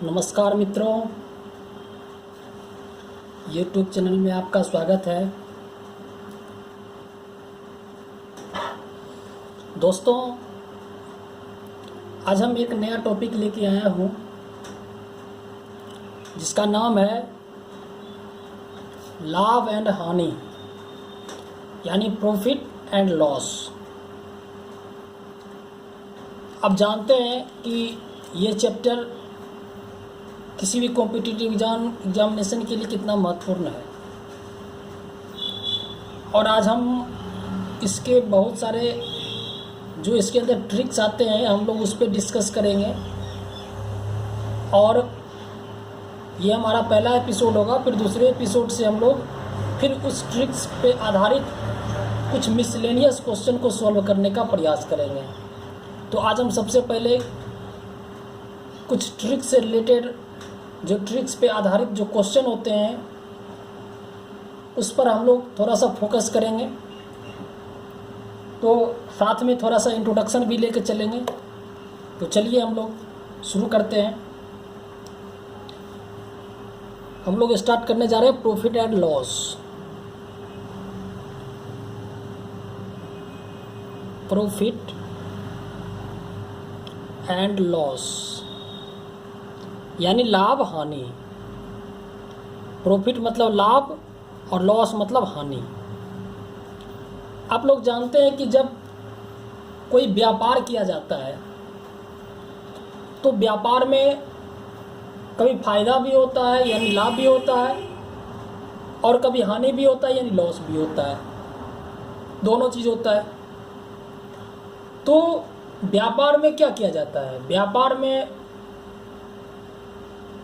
नमस्कार मित्रों, YouTube channel में आपका स्वागत है। दोस्तों, आज हम एक नया टॉपिक लेके आया हूँ जिसका नाम है लाभ एंड हानि, यानी प्रॉफिट एंड लॉस। अब जानते हैं कि ये चैप्टर किसी भी कॉम्पिटिटिव एग्जामिनेशन के लिए कितना महत्वपूर्ण है, और आज हम इसके बहुत सारे जो इसके अंदर ट्रिक्स आते हैं हम लोग उस पर डिस्कस करेंगे। और ये हमारा पहला एपिसोड होगा। फिर दूसरे एपिसोड से हम लोग फिर उस ट्रिक्स पे आधारित कुछ मिसलेनियस क्वेश्चन को सॉल्व करने का प्रयास करेंगे। तो आज हम सबसे पहले कुछ ट्रिक्स से रिलेटेड, जो ट्रिक्स पे आधारित जो क्वेश्चन होते हैं उस पर हम लोग थोड़ा सा फोकस करेंगे। तो साथ में थोड़ा सा इंट्रोडक्शन भी लेकर चलेंगे। तो चलिए हम लोग शुरू करते हैं। हम लोग स्टार्ट करने जा रहे हैं profit and loss. Profit and loss यानी लाभ हानि। प्रॉफिट मतलब लाभ और लॉस मतलब हानि। आप लोग जानते हैं कि जब कोई व्यापार किया जाता है तो व्यापार में कभी फायदा भी होता है यानी लाभ भी होता है, और कभी हानि भी होता है यानी लॉस भी होता है। दोनों चीज़ होता है। तो व्यापार में क्या किया जाता है? व्यापार में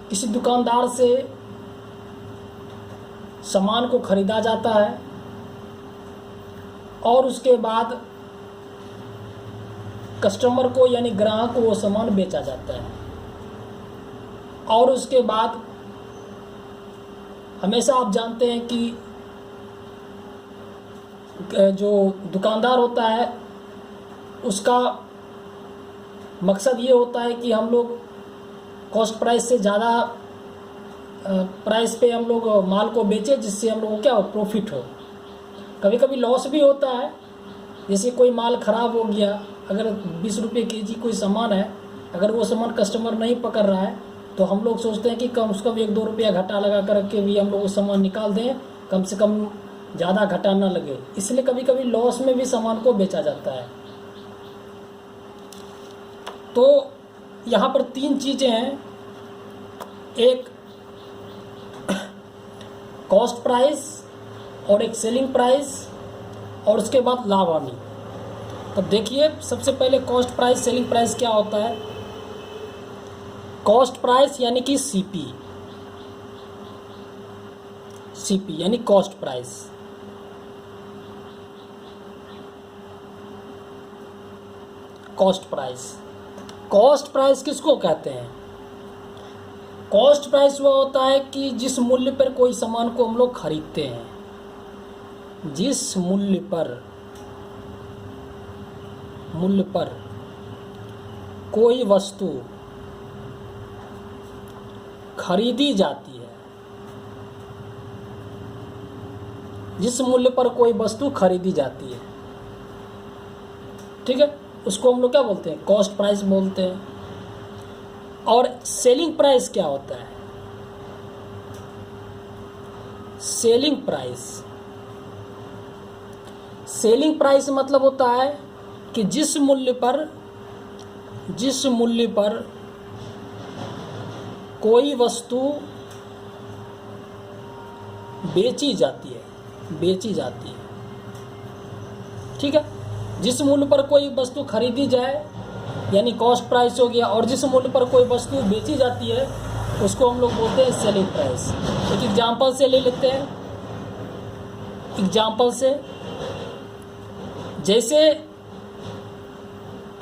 किसी दुकानदार से सामान को खरीदा जाता है और उसके बाद कस्टमर को यानी ग्राहक को वो सामान बेचा जाता है। और उसके बाद हमेशा आप जानते हैं कि जो दुकानदार होता है उसका मकसद ये होता है कि हम लोग कॉस्ट प्राइस से ज़्यादा प्राइस पे हम लोग माल को बेचें, जिससे हम लोग को क्या हो, प्रॉफिट हो। कभी कभी लॉस भी होता है, जैसे कोई माल ख़राब हो गया, अगर 20 रुपये केजी कोई सामान है, अगर वो सामान कस्टमर नहीं पकड़ रहा है तो हम लोग सोचते हैं कि कम से कम 1-2 रुपया घाटा लगा करके भी हम लोग वो सामान निकाल दें, कम से कम ज़्यादा घाटा ना लगे। इसलिए कभी कभी लॉस में भी सामान को बेचा जाता है। तो यहाँ पर 3 चीज़ें हैं। एक कॉस्ट प्राइस, और एक सेलिंग प्राइस, और उसके बाद लाभ हानि। तो देखिए, सबसे पहले कॉस्ट प्राइस सेलिंग प्राइस क्या होता है। कॉस्ट प्राइस यानी कि सीपी यानी कॉस्ट प्राइस। कॉस्ट प्राइस किसको कहते हैं? कॉस्ट प्राइस वो होता है कि जिस मूल्य पर कोई सामान को हम लोग खरीदते हैं, जिस मूल्य पर कोई वस्तु खरीदी जाती है, जिस मूल्य पर कोई वस्तु खरीदी जाती है, ठीक है, उसको हम लोग क्या बोलते हैं? कॉस्ट प्राइस बोलते हैं। और सेलिंग प्राइस क्या होता है? सेलिंग प्राइस मतलब होता है कि जिस मूल्य पर कोई वस्तु बेची जाती है, ठीक है। जिस मूल्य पर कोई वस्तु खरीदी जाए यानी कॉस्ट प्राइस हो गया, और जिस मूल्य पर कोई वस्तु बेची जाती है उसको हम लोग बोलते हैं सेलिंग प्राइस। एक एग्जांपल से ले लेते हैं। एग्जांपल से जैसे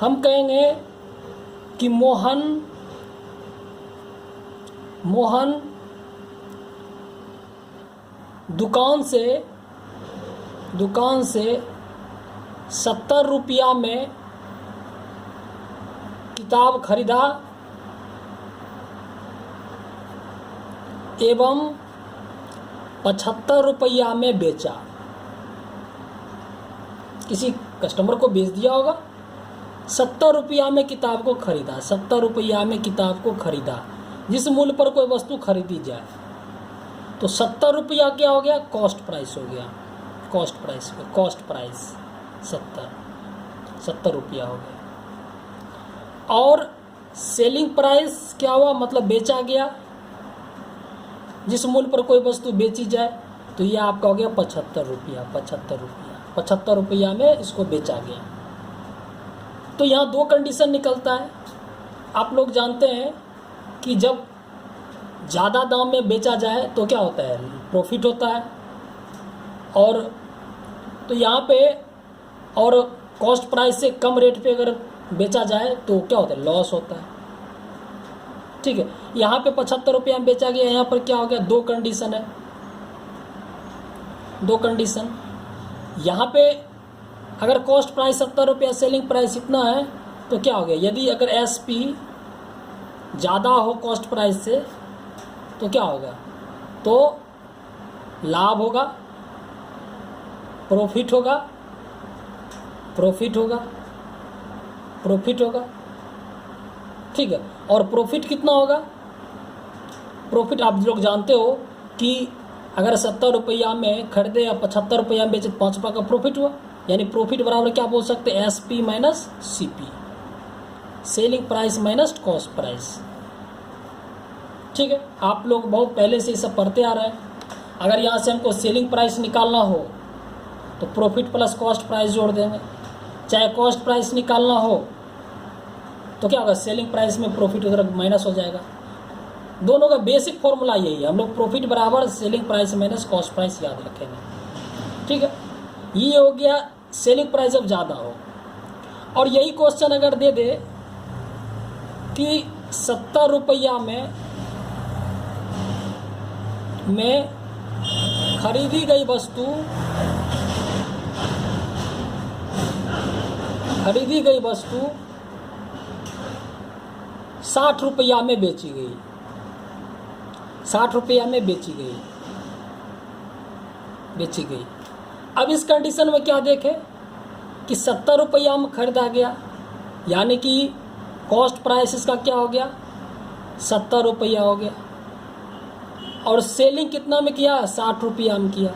हम कहेंगे कि मोहन दुकान से 70 रुपया में किताब खरीदा एवं 75 रुपया में बेचा। किसी कस्टमर को बेच दिया होगा, 70 रुपया में किताब को खरीदा, 70 रुपया में किताब को खरीदा। जिस मूल्य पर कोई वस्तु खरीदी जाए तो 70 रुपया क्या हो गया, कॉस्ट प्राइस हो गया, कॉस्ट प्राइस 70 रुपया हो गया। और सेलिंग प्राइस क्या हुआ, मतलब बेचा गया, जिस मूल्य पर कोई वस्तु बेची जाए तो ये आपका हो गया 75 रुपया, 75 रुपया में इसको बेचा गया। तो यहाँ दो कंडीशन निकलता है। आप लोग जानते हैं कि जब ज़्यादा दाम में बेचा जाए तो क्या होता है, प्रॉफिट होता है, और तो यहाँ पे और कॉस्ट प्राइस से कम रेट पे अगर बेचा जाए तो क्या होता है, लॉस होता है। ठीक है, यहाँ पे 75 रुपया में बेचा गया, यहाँ पर क्या हो गया, दो कंडीशन है, दो कंडीशन। यहाँ पे अगर कॉस्ट प्राइस 70 रुपया, सेलिंग प्राइस इतना है तो क्या हो गया, यदि अगर एसपी ज़्यादा हो कॉस्ट प्राइस से तो क्या होगा, तो लाभ होगा, प्रॉफिट होगा, ठीक है। और प्रॉफिट कितना होगा, प्रॉफिट आप लोग जानते हो कि अगर 70 रुपया में खरीदे या 75 रुपया में बेचे तो 5 रुपये का प्रॉफिट हुआ, यानी प्रॉफिट बराबर क्या बोल सकते हैं, SP minus CP, selling price minus cost price. ठीक है, आप लोग बहुत पहले से ये सब पढ़ते आ रहे हैं। अगर यहाँ से हमको सेलिंग प्राइस निकालना हो तो प्रॉफिट प्लस कॉस्ट प्राइस जोड़ देंगे, चाहे कॉस्ट प्राइस निकालना हो तो क्या होगा, सेलिंग प्राइस में प्रॉफिट उधर माइनस हो जाएगा। दोनों का बेसिक फॉर्मूला यही है, हम लोग प्रॉफिट बराबर selling price minus cost price याद रखेंगे। ठीक है, ये हो गया सेलिंग प्राइस अब ज़्यादा हो। और यही क्वेश्चन अगर दे दे कि 70 रुपया में खरीदी गई वस्तु 60 रुपया में बेची गई, 60 रुपया में बेची गई। अब इस कंडीशन में क्या देखें कि 70 रुपया में खरीदा गया, यानी कि कॉस्ट प्राइस इसका क्या हो गया, 70 रुपया हो गया, और सेलिंग कितना में किया, 60 रुपया में किया।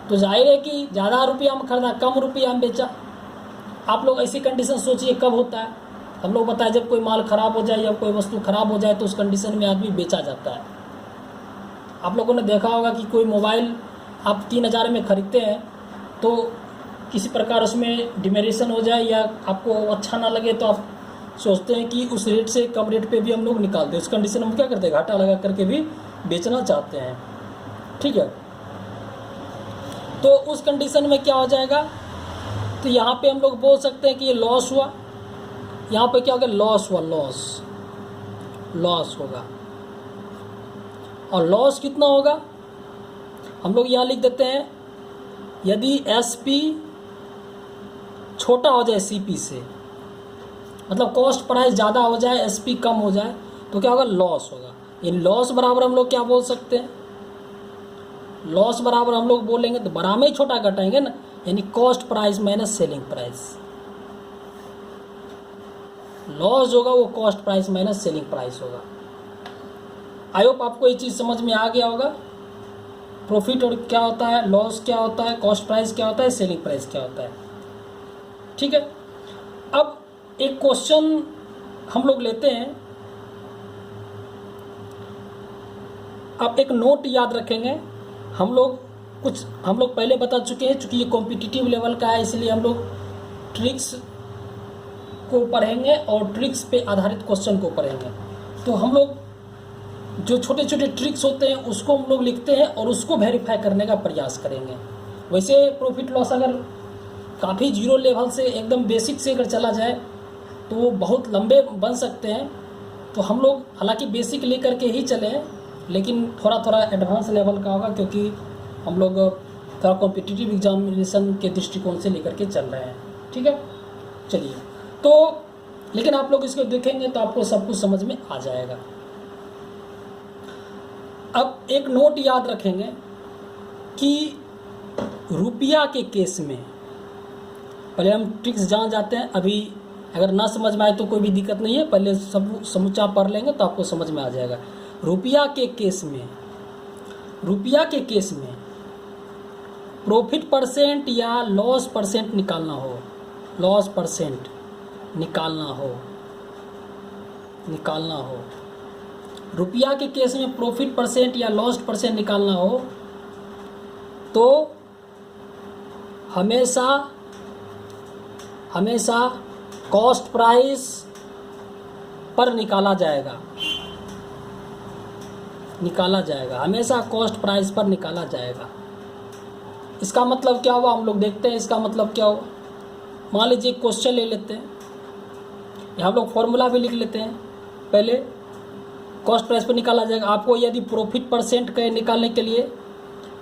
तो जाहिर है कि ज़्यादा रुपया में खरीदा, कम रुपया में बेचा। आप लोग ऐसी कंडीशन सोचिए कब होता है, हम लोग बताएं जब कोई माल ख़राब हो जाए या कोई वस्तु ख़राब हो जाए तो उस कंडीशन में आदमी बेचा जाता है। आप लोगों ने देखा होगा कि कोई मोबाइल आप 3000 में ख़रीदते हैं तो किसी प्रकार उसमें डिमेरिएशन हो जाए या आपको अच्छा ना लगे तो आप सोचते हैं कि उस रेट से कम रेट पे भी हम लोग निकाल दें। उस कंडीशन में हम क्या करते हैं, घाटा लगा करके भी बेचना चाहते हैं। ठीक है, तो उस कंडीशन में क्या हो जाएगा, तो यहाँ पे हम लोग बोल सकते हैं कि ये लॉस हुआ। यहाँ पे क्या होगा, लॉस हुआ, लॉस होगा। और लॉस कितना होगा, हम लोग यहाँ लिख देते हैं, यदि एसपी छोटा हो जाए सीपी से, मतलब कॉस्ट प्राइस ज़्यादा हो जाए, एसपी कम हो जाए, तो क्या होगा, लॉस होगा। इन लॉस बराबर हम लोग क्या बोल सकते हैं, लॉस बराबर हम लोग बोलेंगे तो बराबर ही छोटा घटाएंगे ना, यानी cost price minus selling price. Loss होगा वो cost price minus selling price होगा। आई होप आपको ये चीज़ समझ में आ गया होगा, प्रॉफिट और क्या होता है, लॉस क्या होता है, कॉस्ट प्राइस क्या होता है, सेलिंग प्राइस क्या होता है। ठीक है, अब एक क्वेश्चन हम लोग लेते हैं। आप एक नोट याद रखेंगे, हम लोग पहले बता चुके हैं, चूँकि ये कॉम्पिटिटिव लेवल का है इसलिए हम लोग ट्रिक्स को पढ़ेंगे और ट्रिक्स पे आधारित क्वेश्चन को पढ़ेंगे। तो हम लोग जो छोटे छोटे ट्रिक्स होते हैं उसको हम लोग लिखते हैं और उसको वेरीफाई करने का प्रयास करेंगे। वैसे प्रॉफिट लॉस अगर काफ़ी जीरो लेवल से एकदम बेसिक से अगर चला जाए तो वो बहुत लंबे बन सकते हैं। तो हम लोग हालांकि बेसिक लेकर के ही चले हैं, लेकिन थोड़ा थोड़ा एडवांस लेवल का होगा क्योंकि हम लोग थोड़ा कॉम्पिटिटिव एग्जामिनेशन के दृष्टिकोण से लेकर के चल रहे हैं। ठीक है, चलिए, तो लेकिन आप लोग इसको देखेंगे तो आपको सब कुछ समझ में आ जाएगा। अब एक नोट याद रखेंगे कि रुपया के केस में पहले हम ट्रिक्स जान जाते हैं। अभी अगर ना समझ में आए तो कोई भी दिक्कत नहीं है, पहले सब समूचा पढ़ लेंगे तो आपको समझ में आ जाएगा। रुपया के केस में प्रॉफिट परसेंट या लॉस परसेंट निकालना हो, रुपया के केस में प्रॉफिट परसेंट या लॉस परसेंट निकालना हो तो हमेशा कॉस्ट प्राइस पर निकाला जाएगा, हमेशा कॉस्ट प्राइस पर निकाला जाएगा। इसका मतलब क्या हुआ, हम लोग देखते हैं इसका मतलब क्या हुआ। मान लीजिए क्वेश्चन ले लेते हैं, हम लोग फॉर्मूला भी लिख लेते हैं। पहले कॉस्ट प्राइस पर निकाला जाएगा। आपको यदि प्रॉफिट परसेंट का निकालने के लिए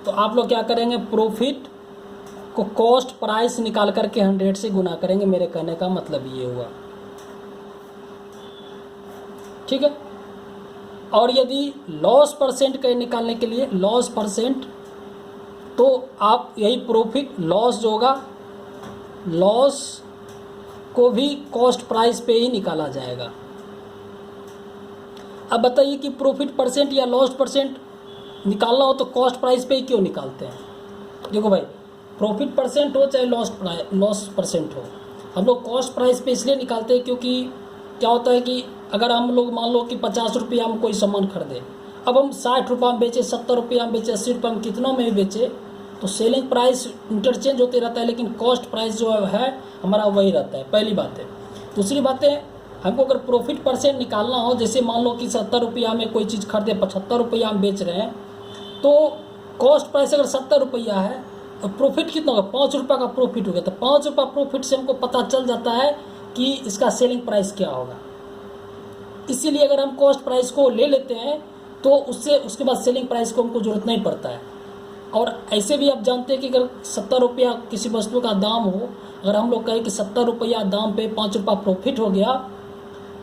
तो आप लोग क्या करेंगे, प्रॉफिट को कॉस्ट प्राइस निकाल करके 100 से गुना करेंगे। मेरे कहने का मतलब ये हुआ, ठीक है। और यदि लॉस परसेंट का निकालने के लिए लॉस परसेंट, तो आप यही प्रॉफिट लॉस जो होगा, लॉस को भी कॉस्ट प्राइस पे ही निकाला जाएगा। अब बताइए कि प्रॉफिट परसेंट या लॉस परसेंट निकालना हो तो कॉस्ट प्राइस पे ही क्यों निकालते हैं। देखो भाई, प्रॉफिट परसेंट हो चाहे लॉस परसेंट हो, हम लोग कॉस्ट प्राइस पे इसलिए निकालते हैं क्योंकि क्या होता है कि अगर हम लोग मान लो कि 50 रुपया हम कोई सामान खरीदे, अब हम 60 रुपये में बेचे, 70 रुपया में बेचे, 80 रुपये में, कितनों में भी बेचे, तो सेलिंग प्राइस इंटरचेंज होते रहता है, लेकिन कॉस्ट प्राइस जो है हमारा वही रहता है। पहली बात है। दूसरी बात है, हमको अगर प्रॉफिट परसेंट निकालना हो, जैसे मान लो कि 70 रुपया में कोई चीज़ खरीदे, 75 रुपया में बेच रहे हैं, तो कॉस्ट प्राइस अगर 70 रुपया है और प्रॉफिट कितना होगा, 5 रुपये का प्रॉफिट हो गया, तो 5 रुपये प्रॉफिट से हमको पता चल जाता है कि इसका सेलिंग प्राइस क्या होगा। इसीलिए अगर हम कॉस्ट प्राइस को ले लेते हैं तो उसके बाद सेलिंग प्राइस को हमको ज़रूरत नहीं पड़ता है। और ऐसे भी आप जानते हैं कि अगर 70 रुपया किसी वस्तु का दाम हो, अगर हम लोग कहें कि 70 रुपया दाम पे 5 रुपया प्रॉफिट हो गया,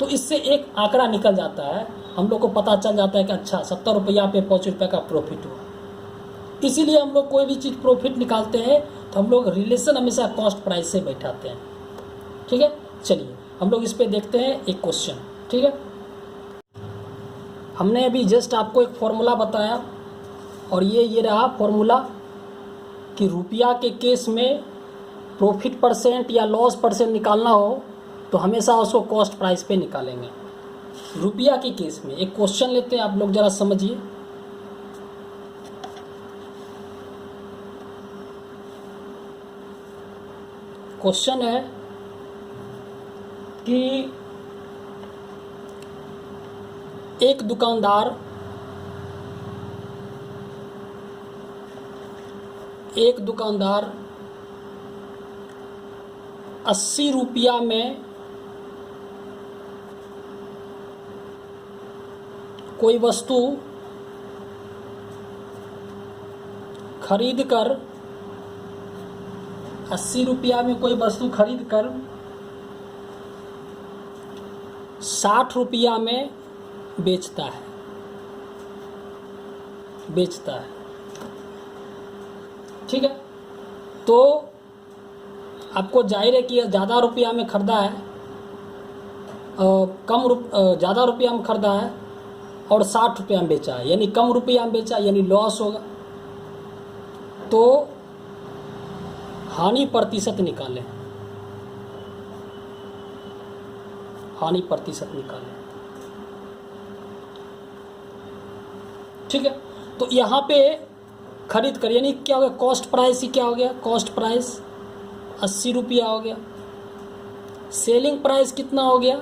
तो इससे एक आंकड़ा निकल जाता है, हम लोग को पता चल जाता है कि अच्छा 70 रुपया पे 5 रुपये का प्रॉफिट हुआ। इसीलिए हम लोग कोई भी चीज़ प्रॉफिट निकालते हैं तो हम लोग रिलेशन हमेशा कॉस्ट प्राइस से बैठाते हैं, ठीक है। चलिए हम लोग इस पे देखते हैं एक क्वेश्चन, ठीक है। हमने अभी जस्ट आपको एक फॉर्मूला बताया और ये रहा फॉर्मूला कि रुपया के केस में प्रॉफिट परसेंट या लॉस परसेंट निकालना हो तो हमेशा उसको कॉस्ट प्राइस पे निकालेंगे। रुपया के केस में एक क्वेश्चन लेते हैं, आप लोग ज़रा समझिए। क्वेश्चन है कि एक दुकानदार 80 रुपया में कोई वस्तु खरीद कर 80 रुपया में कोई वस्तु खरीद कर 60 रुपया में बेचता है। ठीक है, तो आपको जाहिर है कि ज़्यादा रुपया में ख़रीदा है, ज़्यादा रुपया में ख़रीदा है और 60 रुपया में बेचा है, यानी कम रुपया में बेचा, यानी लॉस होगा। तो हानि प्रतिशत निकालें, ठीक है। तो यहाँ पे खरीद कर यानी क्या हो गया, कॉस्ट प्राइस ही क्या हो गया, कॉस्ट प्राइस 80 रुपया हो गया। सेलिंग प्राइस कितना हो गया,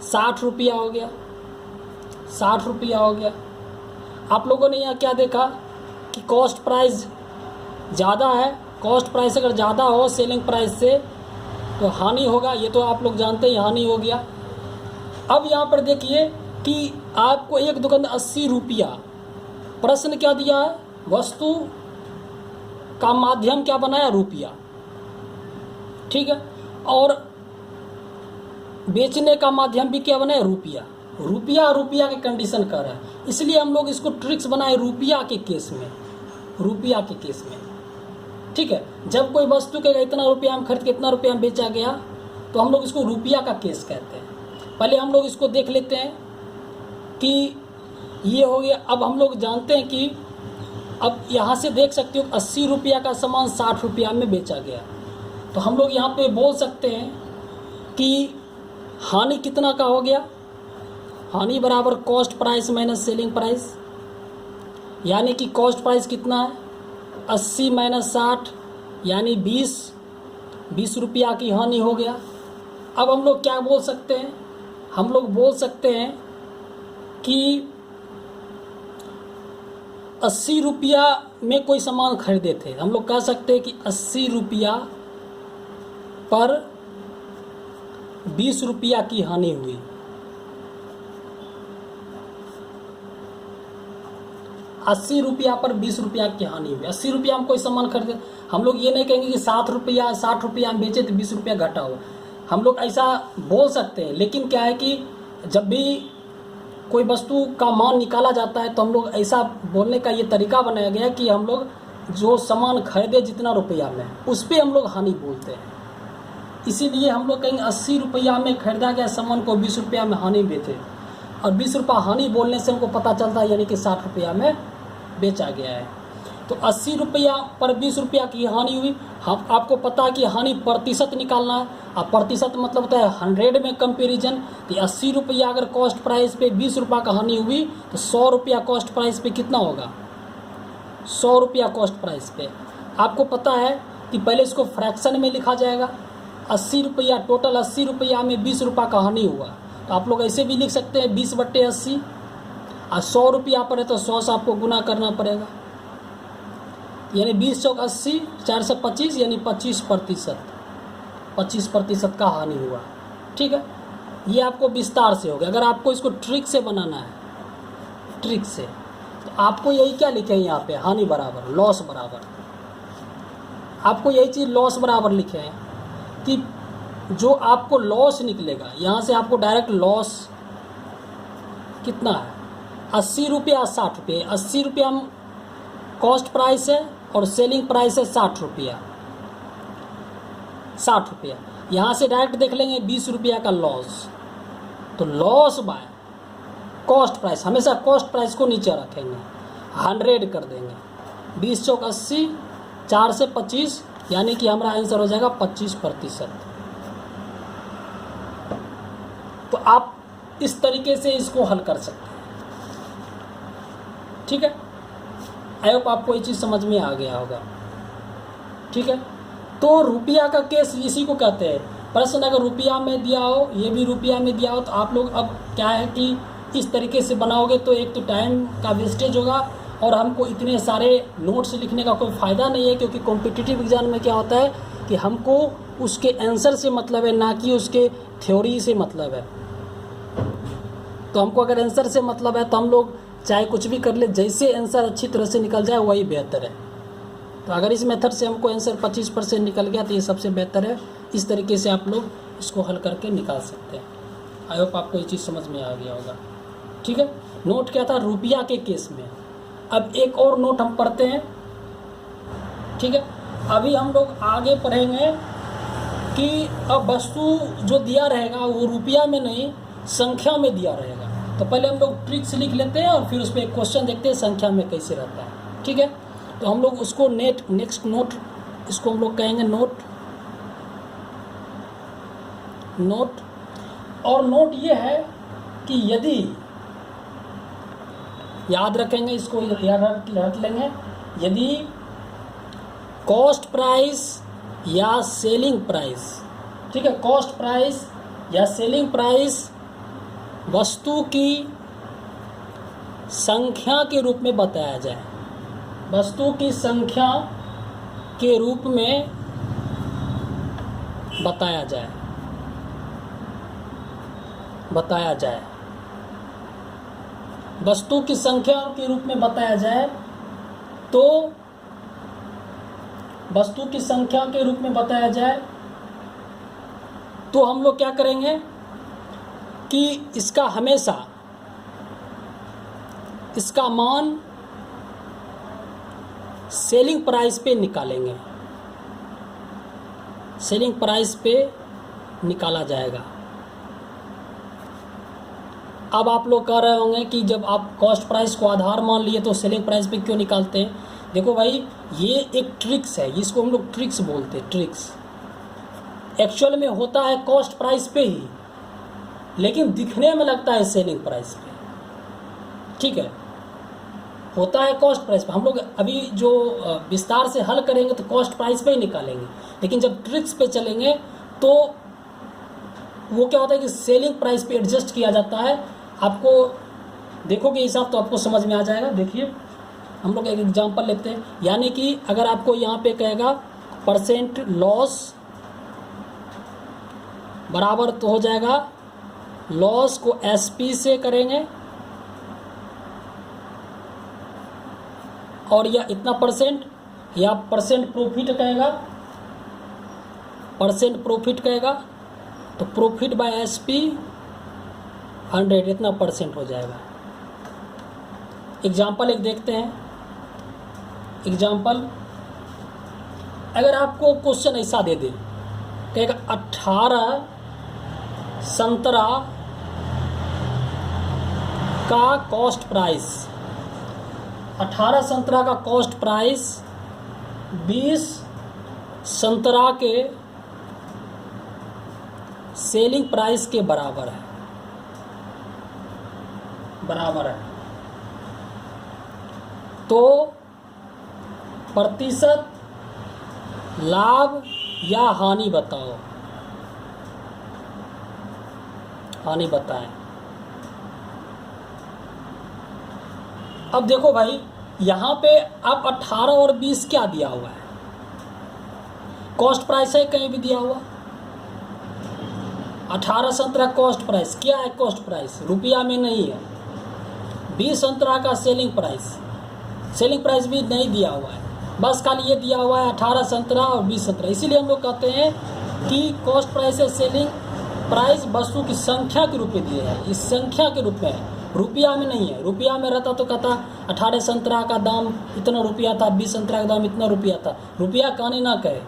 60 रुपया हो गया, 60 रुपया हो गया। आप लोगों ने यहाँ क्या देखा कि कॉस्ट प्राइस ज़्यादा है, कॉस्ट प्राइस अगर ज़्यादा हो सेलिंग प्राइस से तो हानि होगा, ये तो आप लोग जानते हैं, हानि हो गया। अब यहाँ पर देखिए कि आपको एक दुकान 80 रुपया, प्रश्न क्या दिया है, वस्तु का माध्यम क्या बनाया, रुपया, ठीक है, और बेचने का माध्यम भी क्या बनाया, रुपया। रुपया रुपया के कंडीशन कर रहा है, इसलिए हम लोग इसको ट्रिक्स बनाए रुपया के केस में, रुपया के केस में। ठीक है, जब कोई वस्तु के इतना रुपया हम खरीद के इतना रुपया में बेचा गया तो हम लोग इसको रुपया का केस कहते हैं। पहले हम लोग इसको देख लेते हैं कि ये हो गया। अब हम लोग जानते हैं कि अब यहाँ से देख सकते हो 80 रुपया का सामान 60 रुपया में बेचा गया, तो हम लोग यहाँ पे बोल सकते हैं कि हानि कितना का हो गया, हानि बराबर cost price minus selling price, यानी कि कॉस्ट प्राइस कितना है 80 माइनस 60 यानी 20 रुपया की हानि हो गया। अब हम लोग क्या बोल सकते हैं, हम लोग बोल सकते हैं कि 80 रुपया में कोई सामान खरीदे थे, हम लोग कह सकते हैं कि 80 रुपया पर 20 रुपया की हानि हुई। 80 रुपया पर 20 रुपया की हानि हुई। 80 रुपया में कोई सामान खरीदे, हम लोग ये नहीं कहेंगे कि 60 रुपया हम बेचे तो 20 रुपया घटा हुआ, हम लोग ऐसा बोल सकते हैं। लेकिन क्या है कि जब भी कोई वस्तु का मान निकाला जाता है तो हम लोग ऐसा बोलने का ये तरीका बनाया गया कि हम लोग जो सामान खरीदे जितना रुपया में उस पर हम लोग हानि बोलते हैं। इसीलिए हम लोग कहेंगे 80 रुपया में खरीदा गया सामान को 20 रुपया में हानि बेचे, और 20 रुपया हानि बोलने से हमको पता चलता है यानी कि 60 रुपया में बेचा गया है। तो 80 रुपया पर 20 रुपया की हानि हुई। हम आपको पता है कि हानि प्रतिशत निकालना है, और प्रतिशत मतलब होता है 100 में कंपेरिजन। तो 80 रुपया अगर कॉस्ट प्राइस पे 20 रुपया का हानि हुई तो 100 रुपया कॉस्ट प्राइस पे कितना होगा, 100 रुपया कॉस्ट प्राइस पे। आपको पता है कि पहले इसको फ्रैक्शन में लिखा जाएगा, 80 रुपया टोटल 80 रुपया में 20 रुपया का हानि हुआ, तो आप लोग ऐसे भी लिख सकते हैं 20/80, और 100 रुपया पर है तो 100 से आपको गुना करना पड़ेगा, यानी 20 चौक 80, 4 से 25 यानी 25% का हानि हुआ। ठीक है, ये आपको विस्तार से हो गया। अगर आपको इसको ट्रिक से बनाना है, ट्रिक से, तो आपको यही क्या लिखे हैं यहाँ पे, हानि बराबर लॉस बराबर, आपको यही चीज़ लॉस बराबर लिखे हैं कि जो आपको लॉस निकलेगा यहाँ से आपको डायरेक्ट लॉस कितना है 80 रुपया 60 रुपये। 80 रुपया कॉस्ट प्राइस है और सेलिंग प्राइस है 60 रुपया, 60 रुपया। यहाँ से डायरेक्ट देख लेंगे 20 रुपया का लॉस, तो लॉस बाय कॉस्ट प्राइस, हमेशा कॉस्ट प्राइस को नीचे रखेंगे, 100 कर देंगे, 20 चौक 80, 4 से 25 यानी कि हमारा आंसर हो जाएगा 25%। तो आप इस तरीके से इसको हल कर सकते हैं। ठीक है, आई होप आपको ये चीज़ समझ में आ गया होगा। ठीक है, तो रुपया का केस इसी को कहते हैं। प्रश्न अगर रुपया में दिया हो, ये भी रुपया में दिया हो, तो आप लोग अब क्या है कि इस तरीके से बनाओगे तो एक तो टाइम का वेस्टेज होगा और हमको इतने सारे नोट्स लिखने का कोई फ़ायदा नहीं है, क्योंकि कॉम्पिटिटिव एग्जाम में क्या होता है कि हमको उसके आंसर से मतलब है, ना कि उसके थ्योरी से मतलब है। तो हमको अगर आंसर से मतलब है तो हम लोग चाहे कुछ भी कर ले, जैसे आंसर अच्छी तरह से निकल जाए वही बेहतर है। तो अगर इस मेथड से हमको आंसर 25% निकल गया तो ये सबसे बेहतर है। इस तरीके से आप लोग इसको हल करके निकाल सकते हैं। आई होप आपको ये चीज़ समझ में आ गया होगा। ठीक है, नोट क्या था रुपया के केस में। अब एक और नोट हम पढ़ते हैं। ठीक है, अभी हम लोग आगे पढ़ेंगे कि अब वस्तु जो दिया रहेगा वो रुपया में नहीं संख्या में दिया रहेगा। तो पहले हम लोग ट्रिक्स लिख लेते हैं और फिर उस पर एक क्वेश्चन देखते हैं संख्या में कैसे रहता है। ठीक है, तो हम लोग उसको नेक्स्ट नोट, इसको हम लोग कहेंगे नोट। और नोट ये है कि यदि याद रखेंगे, इसको याद रख लेंगे, यदि कॉस्ट प्राइस या सेलिंग प्राइस, ठीक है, कॉस्ट प्राइस या सेलिंग प्राइस वस्तु की संख्या के रूप में बताया जाए, वस्तु की संख्या के रूप में बताया जाए, वस्तु की संख्या के रूप में बताया जाए, तो वस्तु की संख्या के रूप में बताया जाए तो हम लोग क्या करेंगे कि इसका हमेशा इसका मान सेलिंग प्राइस पे निकालेंगे, सेलिंग प्राइस पे निकाला जाएगा। अब आप लोग कह रहे होंगे कि जब आप कॉस्ट प्राइस को आधार मान लिए तो सेलिंग प्राइस पे क्यों निकालते हैं? देखो भाई, ये एक ट्रिक्स है, इसको हम लोग ट्रिक्स बोलते हैं, ट्रिक्स। एक्चुअल में होता है कॉस्ट प्राइस पे ही, लेकिन दिखने में लगता है सेलिंग प्राइस पे, ठीक है, होता है कॉस्ट प्राइस पे। हम लोग अभी जो विस्तार से हल करेंगे तो कॉस्ट प्राइस पे ही निकालेंगे, लेकिन जब ट्रिक्स पे चलेंगे तो वो क्या होता है कि सेलिंग प्राइस पे एडजस्ट किया जाता है। आपको देखोगे हिसाब तो आपको समझ में आ जाएगा। देखिए, हम लोग एक एग्जांपल लेते हैं, यानी कि अगर आपको यहाँ पे कहेगा परसेंट लॉस बराबर तो हो जाएगा, लॉस को एसपी से करेंगे और या इतना परसेंट, या परसेंट प्रॉफिट कहेगा, परसेंट प्रॉफिट कहेगा तो प्रॉफिट बाय एसपी 100 इतना परसेंट हो जाएगा। एग्जाम्पल एक देखते हैं। एग्जाम्पल, अगर आपको क्वेश्चन ऐसा दे दे, कहेगा 18 संतरा का कॉस्ट प्राइस, 18 संतरा का कॉस्ट प्राइस 20 संतरा के सेलिंग प्राइस के बराबर है, बराबर है, तो प्रतिशत लाभ या हानि बताओ, हानि बताएं। अब देखो भाई, यहाँ पे अब 18 और 20 क्या दिया हुआ है? कॉस्ट प्राइस है, कहीं भी दिया हुआ 18 संतरा कॉस्ट प्राइस। क्या है कॉस्ट प्राइस? रुपया में नहीं है। 20 संतरा का सेलिंग प्राइस, सेलिंग प्राइस भी नहीं दिया हुआ है, बस खाली ये दिया हुआ है 18 संतरा और 20 संतरा। इसीलिए हम लोग कहते हैं कि कॉस्ट प्राइस है सेलिंग प्राइस वस्तु की संख्या के रूप में दिया है, इस संख्या के रूप में है, रुपया में नहीं है। रुपया में रहता तो कहता 18 संतरा का दाम इतना रुपया था, 20 संतरा का दाम इतना रुपया था, रुपया कहानी ना कहे,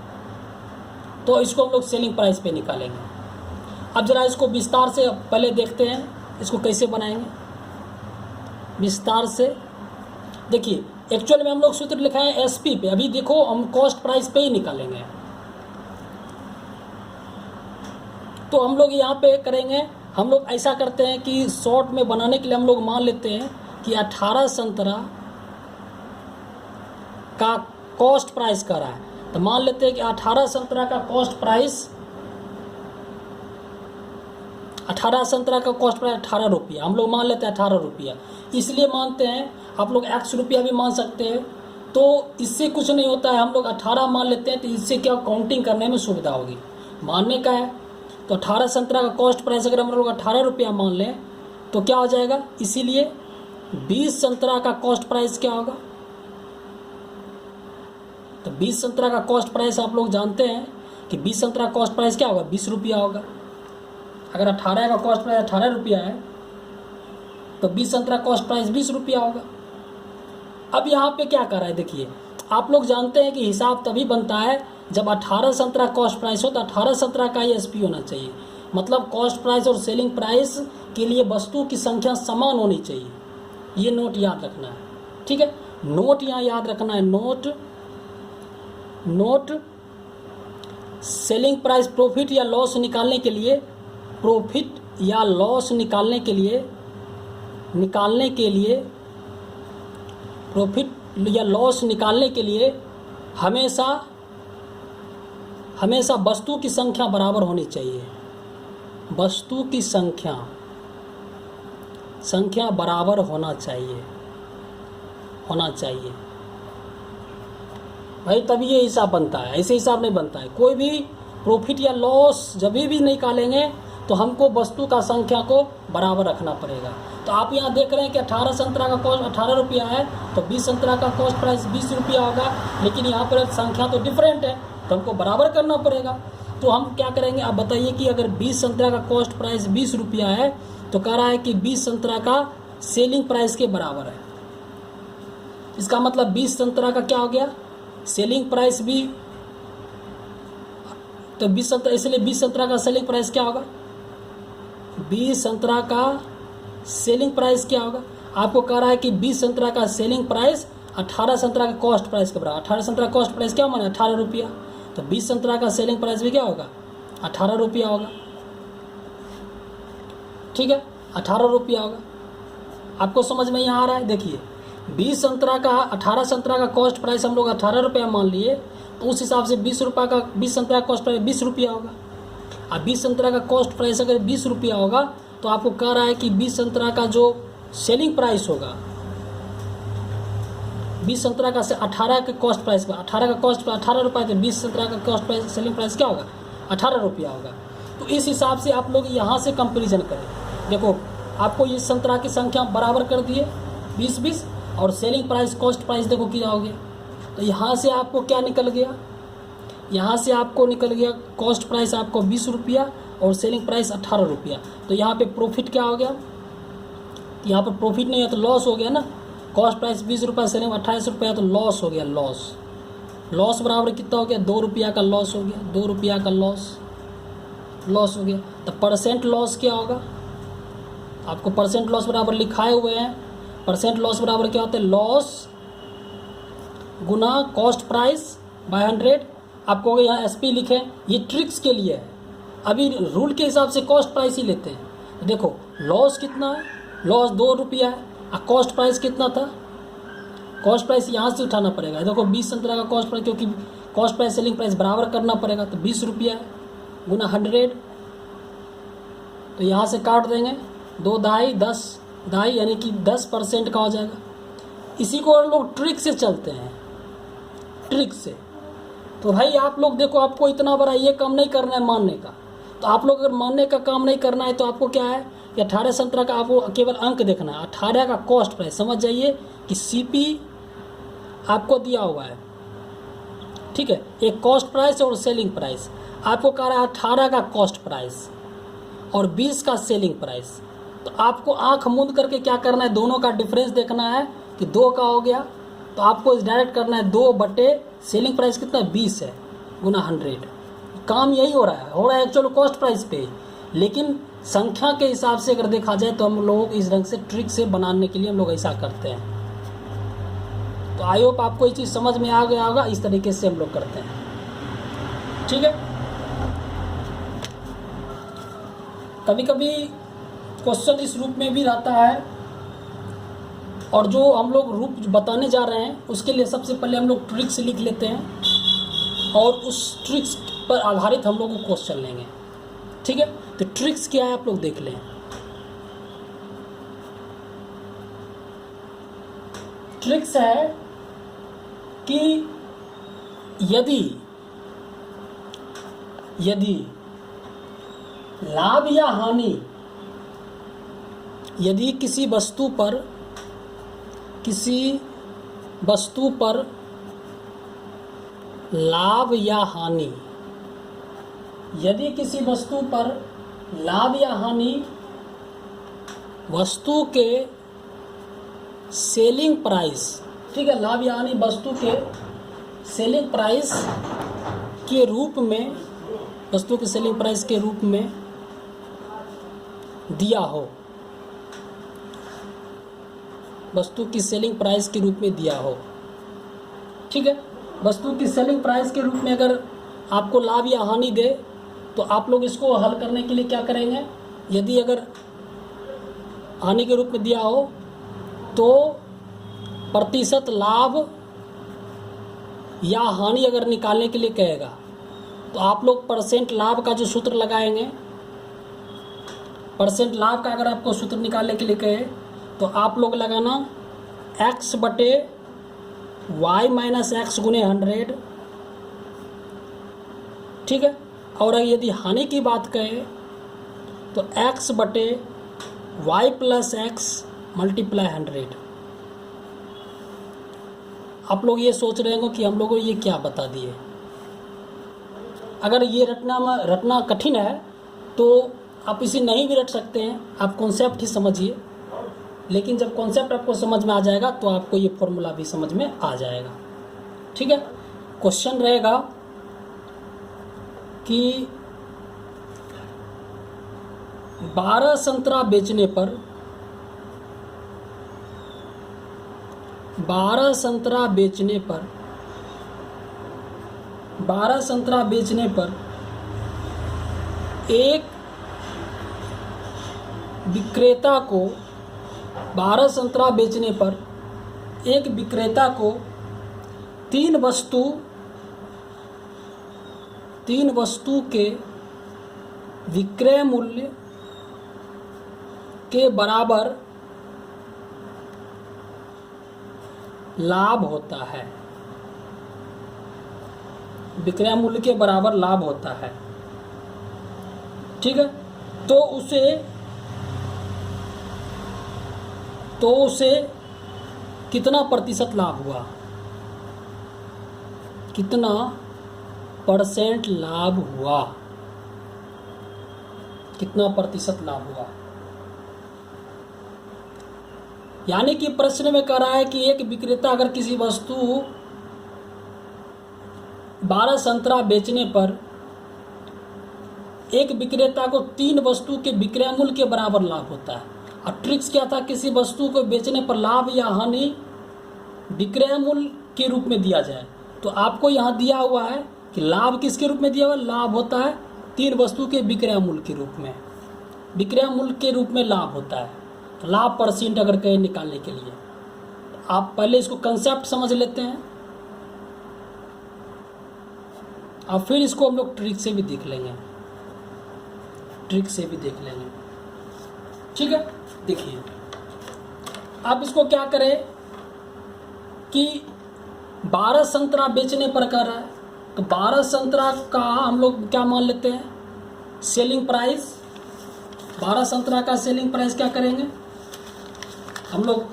तो इसको हम लोग सेलिंग प्राइस पे निकालेंगे। अब जरा इसको विस्तार से पहले देखते हैं, इसको कैसे बनाएंगे विस्तार से। देखिए, एक्चुअल में हम लोग सूत्र लिखा है एसपी पे, अभी देखो हम कॉस्ट प्राइस पे ही निकालेंगे। तो हम लोग यहाँ पे करेंगे, हम लोग ऐसा करते हैं कि शॉर्ट में बनाने के लिए हम लोग मान लेते हैं कि 18 संतरा का कॉस्ट प्राइस कर रहा है, तो मान लेते हैं कि 18 संतरा का कॉस्ट प्राइस, 18 संतरा का कॉस्ट प्राइस 18 रुपया, हम लोग मान लेते हैं 18 रुपया। इसलिए मानते हैं, आप लोग x रुपया भी मान सकते हैं, तो इससे कुछ नहीं होता है, हम लोग 18 मान लेते हैं, तो इससे क्या काउंटिंग करने में सुविधा होगी। मानने का है तो 18 संतरा का कॉस्ट प्राइस अगर हम लोग 18 रुपया मान लें तो क्या हो जाएगा, इसीलिए 20 संतरा का कॉस्ट प्राइस क्या होगा, तो 20 संतरा का कॉस्ट प्राइस आप लोग जानते हैं कि 20 संतरा कॉस्ट प्राइस क्या होगा, 20 रुपया होगा। अगर 18 का कॉस्ट प्राइस 18 रुपया है तो 20 संतरा कॉस्ट प्राइस 20 रुपया होगा। अब यहाँ पे क्या कर रहा है, देखिए, आप लोग जानते हैं कि हिसाब तभी बनता है जब 18 संतरा कॉस्ट प्राइस हो तो 18 संतरा का ही एसपी होना चाहिए। मतलब कॉस्ट प्राइस और सेलिंग प्राइस के लिए वस्तु की संख्या समान होनी चाहिए, ये नोट याद रखना है, ठीक है। नोट यहाँ याद रखना है, नोट सेलिंग प्राइस प्रॉफिट या लॉस निकालने के लिए, प्रॉफिट या लॉस निकालने के लिए प्रॉफिट या लॉस निकालने के लिए हमेशा वस्तु की संख्या बराबर होनी चाहिए, वस्तु की संख्या बराबर होना चाहिए भाई, तभी ये हिसाब बनता है, ऐसे हिसाब नहीं बनता है। कोई भी प्रॉफिट या लॉस जब भी निकालेंगे तो हमको वस्तु का संख्या को बराबर रखना पड़ेगा। तो आप यहाँ देख रहे हैं कि 18 संतरा का कॉस्ट 18 रुपया है, तो 20 संतरा का कॉस्ट प्राइस 20 रुपया होगा, लेकिन यहाँ पर संख्या तो डिफरेंट है तो हमको बराबर करना पड़ेगा। तो हम क्या करेंगे, आप बताइए कि अगर 20 संतरा का कॉस्ट प्राइस 20 रुपया है तो कह रहा है कि 20 संतरा का सेलिंग प्राइस के बराबर है। इसका मतलब 20 संतरा का क्या हो गया, सेलिंग प्राइस भी, तो 20 संतरा, इसलिए 20 संतरा का सेलिंग प्राइस क्या होगा, 20 संतरा का सेलिंग प्राइस क्या होगा। आपको कह रहा है कि 20 संतरा का सेलिंग प्राइस 18 संतरा का कॉस्ट प्राइस के बराबर। 18 संतरा कॉस्ट प्राइस क्या माना, 18 रुपया, तो 20 संतरा का सेलिंग प्राइस भी क्या होगा, 18 रुपया होगा। ठीक है, 18 रुपया होगा। आपको समझ में यहाँ आ रहा है। देखिए 20 संतरा का, 18 संतरा का कॉस्ट प्राइस हम लोग 18 रुपया मान लिए, तो उस हिसाब से 20 रुपये का, 20 संतरा का कॉस्ट प्राइस 20 रुपया होगा। अब 20 संतरा का कॉस्ट प्राइस अगर 20 रुपया होगा तो आपको कह रहा है कि 20 संतरा का जो सेलिंग प्राइस होगा, 20 संतरा का से 18 के कॉस्ट प्राइस पर, 18 का कॉस्ट पर 18 रुपये, तो 20 संतरा का कॉस्ट प्राइस सेलिंग प्राइस क्या होगा, 18 रुपया होगा। तो इस हिसाब से आप लोग यहाँ से कंपेरिजन करें। देखो आपको ये संतरा की संख्या बराबर कर दिए 20-20, और सेलिंग प्राइस कॉस्ट प्राइस देखो क्या हो गया। तो यहाँ से आपको क्या निकल गया, यहाँ से आपको निकल गया कॉस्ट प्राइस आपको 20 रुपया और सेलिंग प्राइस 18 रुपया। तो यहाँ पे प्रॉफिट क्या हो गया, यहाँ पर प्रॉफिट नहीं है तो लॉस हो गया ना। कॉस्ट प्राइस 20 रुपया, सेलिंग 28 रुपया, तो लॉस हो गया। लॉस बराबर कितना हो गया, 2 रुपया का लॉस हो गया, 2 रुपया का लॉस हो गया। तो परसेंट लॉस क्या होगा, आपको परसेंट लॉस बराबर लिखाए हुए हैं। परसेंट लॉस बराबर क्या होता है, loss Guna cost price by 100। आपको अगर यहाँ SP लिखें, ये ट्रिक्स के लिए है, अभी रूल के हिसाब से कॉस्ट प्राइस ही लेते हैं। देखो लॉस कितना है, लॉस 2 रुपया है, और कॉस्ट प्राइस कितना था, कॉस्ट प्राइस यहाँ से उठाना पड़ेगा। देखो 20 संतरा का कॉस्ट प्राइस, क्योंकि कॉस्ट प्राइस सेलिंग प्राइस बराबर करना पड़ेगा, तो 20 रुपया है गुना 100, तो यहाँ से काट देंगे 2 दाई 10 दाई, यानी कि 10% का हो जाएगा। इसी को हम लोग ट्रिक से चलते हैं, ट्रिक से। तो भाई आप लोग देखो, आपको इतना बड़ा ये काम नहीं करना है मानने का। तो आप लोग अगर मानने का काम नहीं करना है तो आपको क्या है कि 18 संतरा का आपको केवल अंक देखना है, 18 का कॉस्ट प्राइस। समझ जाइए कि CP आपको दिया हुआ है, ठीक है, एक कॉस्ट प्राइस और सेलिंग प्राइस। आपको कह रहा है 18 का कॉस्ट प्राइस और 20 का सेलिंग प्राइस। तो आपको आंख मूंद करके क्या करना है, दोनों का डिफरेंस देखना है कि 2 का हो गया, तो आपको डायरेक्ट करना है 2 बटे सेलिंग प्राइस कितना 20 है गुना 100। काम यही हो रहा है एक्चुअल कॉस्ट प्राइस पे, लेकिन संख्या के हिसाब से अगर देखा जाए तो हम लोग इस ढंग से ट्रिक से बनाने के लिए हम लोग ऐसा करते हैं। तो आई होप आपको ये चीज़ समझ में आ गया होगा, इस तरीके से हम लोग करते हैं। ठीक है, कभी कभी क्वेश्चन इस रूप में भी रहता है, और जो हम लोग रूप बताने जा रहे हैं उसके लिए सबसे पहले हम लोग ट्रिक्स लिख लेते हैं और उस ट्रिक्स पर आधारित हम लोग क्वेश्चन लेंगे। ठीक है, तो ट्रिक्स क्या है आप लोग देख लें। ट्रिक्स है कि यदि लाभ या हानि, यदि किसी वस्तु पर लाभ या हानि, यदि किसी वस्तु पर लाभ या हानि वस्तु के सेलिंग प्राइस, ठीक है, लाभ या हानि वस्तु के सेलिंग प्राइस के रूप में, वस्तु के सेलिंग प्राइस के रूप में दिया हो, वस्तु की सेलिंग प्राइस के रूप में दिया हो। ठीक है, वस्तु की सेलिंग प्राइस के रूप में अगर आपको लाभ या हानि दे तो आप लोग इसको हल करने के लिए क्या करेंगे, यदि अगर हानि के रूप में दिया हो तो प्रतिशत लाभ या हानि अगर निकालने के लिए कहेगा तो आप लोग परसेंट लाभ का जो सूत्र लगाएंगे, परसेंट लाभ का अगर आपको सूत्र निकालने के लिए कहे तो आप लोग लगाना x बटे y माइनस एक्स गुने 100। ठीक है, और यदि हानि की बात कहे तो x बटे y प्लस एक्स मल्टीप्लाई 100। आप लोग ये सोच रहे होंगे कि हम लोगों को ये क्या बता दिए। अगर ये रटना कठिन है तो आप इसे नहीं भी रट सकते हैं, आप कॉन्सेप्ट ही समझिए। लेकिन जब कॉन्सेप्ट आपको समझ में आ जाएगा तो आपको ये फॉर्मूला भी समझ में आ जाएगा। ठीक है, क्वेश्चन रहेगा कि 12 संतरा बेचने पर 12 संतरा बेचने पर एक विक्रेता को 12 संतरा बेचने पर एक विक्रेता को तीन वस्तु के विक्रय मूल्य के बराबर लाभ होता है। विक्रय मूल्य के बराबर लाभ होता है। ठीक है, तो उसे कितना प्रतिशत लाभ हुआ, कितना परसेंट लाभ हुआ, कितना प्रतिशत लाभ हुआ। यानी कि प्रश्न में कह रहा है कि एक विक्रेता अगर किसी वस्तु 12 संतरा बेचने पर एक विक्रेता को 3 वस्तु के विक्रय मूल्य के बराबर लाभ होता है। और ट्रिक्स क्या था, किसी वस्तु को बेचने पर लाभ या हानि विक्रय मूल्य के रूप में दिया जाए। तो आपको यहाँ दिया हुआ है कि लाभ किसके रूप में दिया हुआ है, लाभ होता है 3 वस्तु के विक्रय मूल्य के रूप में, विक्रय मूल्य के रूप में लाभ होता है। लाभ परसेंट अगर कहें निकालने के लिए, आप पहले इसको कंसेप्ट समझ लेते हैं और फिर इसको हम लोग ट्रिक से भी देख लेंगे, ठीक है। देखिए आप इसको क्या करें कि 12 संतरा बेचने पर कर रहा है, तो 12 संतरा का हम लोग क्या मान लेते हैं, सेलिंग प्राइस। 12 संतरा का सेलिंग प्राइस क्या करेंगे हम लोग,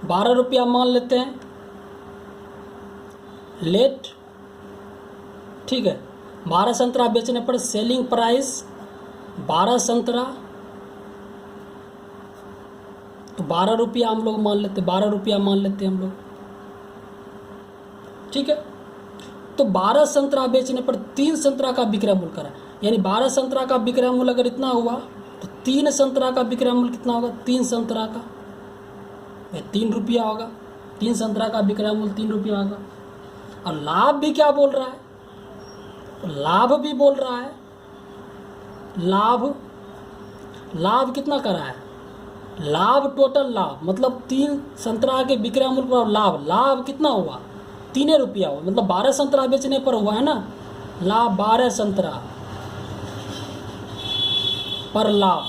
12 रुपया मान लेते हैं लेट। ठीक है, 12 संतरा बेचने पर सेलिंग प्राइस 12 संतरा, तो 12 रुपया हम लोग मान लेते, 12 रुपया मान लेते हैं हम लोग। ठीक है, तो 12 संतरा बेचने पर 3 संतरा का विक्रय मूल्य करा, यानी 12 संतरा का विक्रय मूल्य अगर इतना हुआ तो 3 संतरा का विक्रय मूल्य कितना होगा, 3 संतरा का 3 रुपया होगा। 3 संतरा का विक्रय मूल्य 3 रुपया होगा। और लाभ भी क्या बोल रहा है, लाभ भी बोल रहा है, लाभ कितना करा है, लाभ टोटल लाभ, मतलब 3 संतरा के विक्रय मूल्य पर लाभ कितना हुआ, 3 रुपया हुआ, मतलब 12 संतरा बेचने पर हुआ है ना लाभ, 12 संतरा पर लाभ,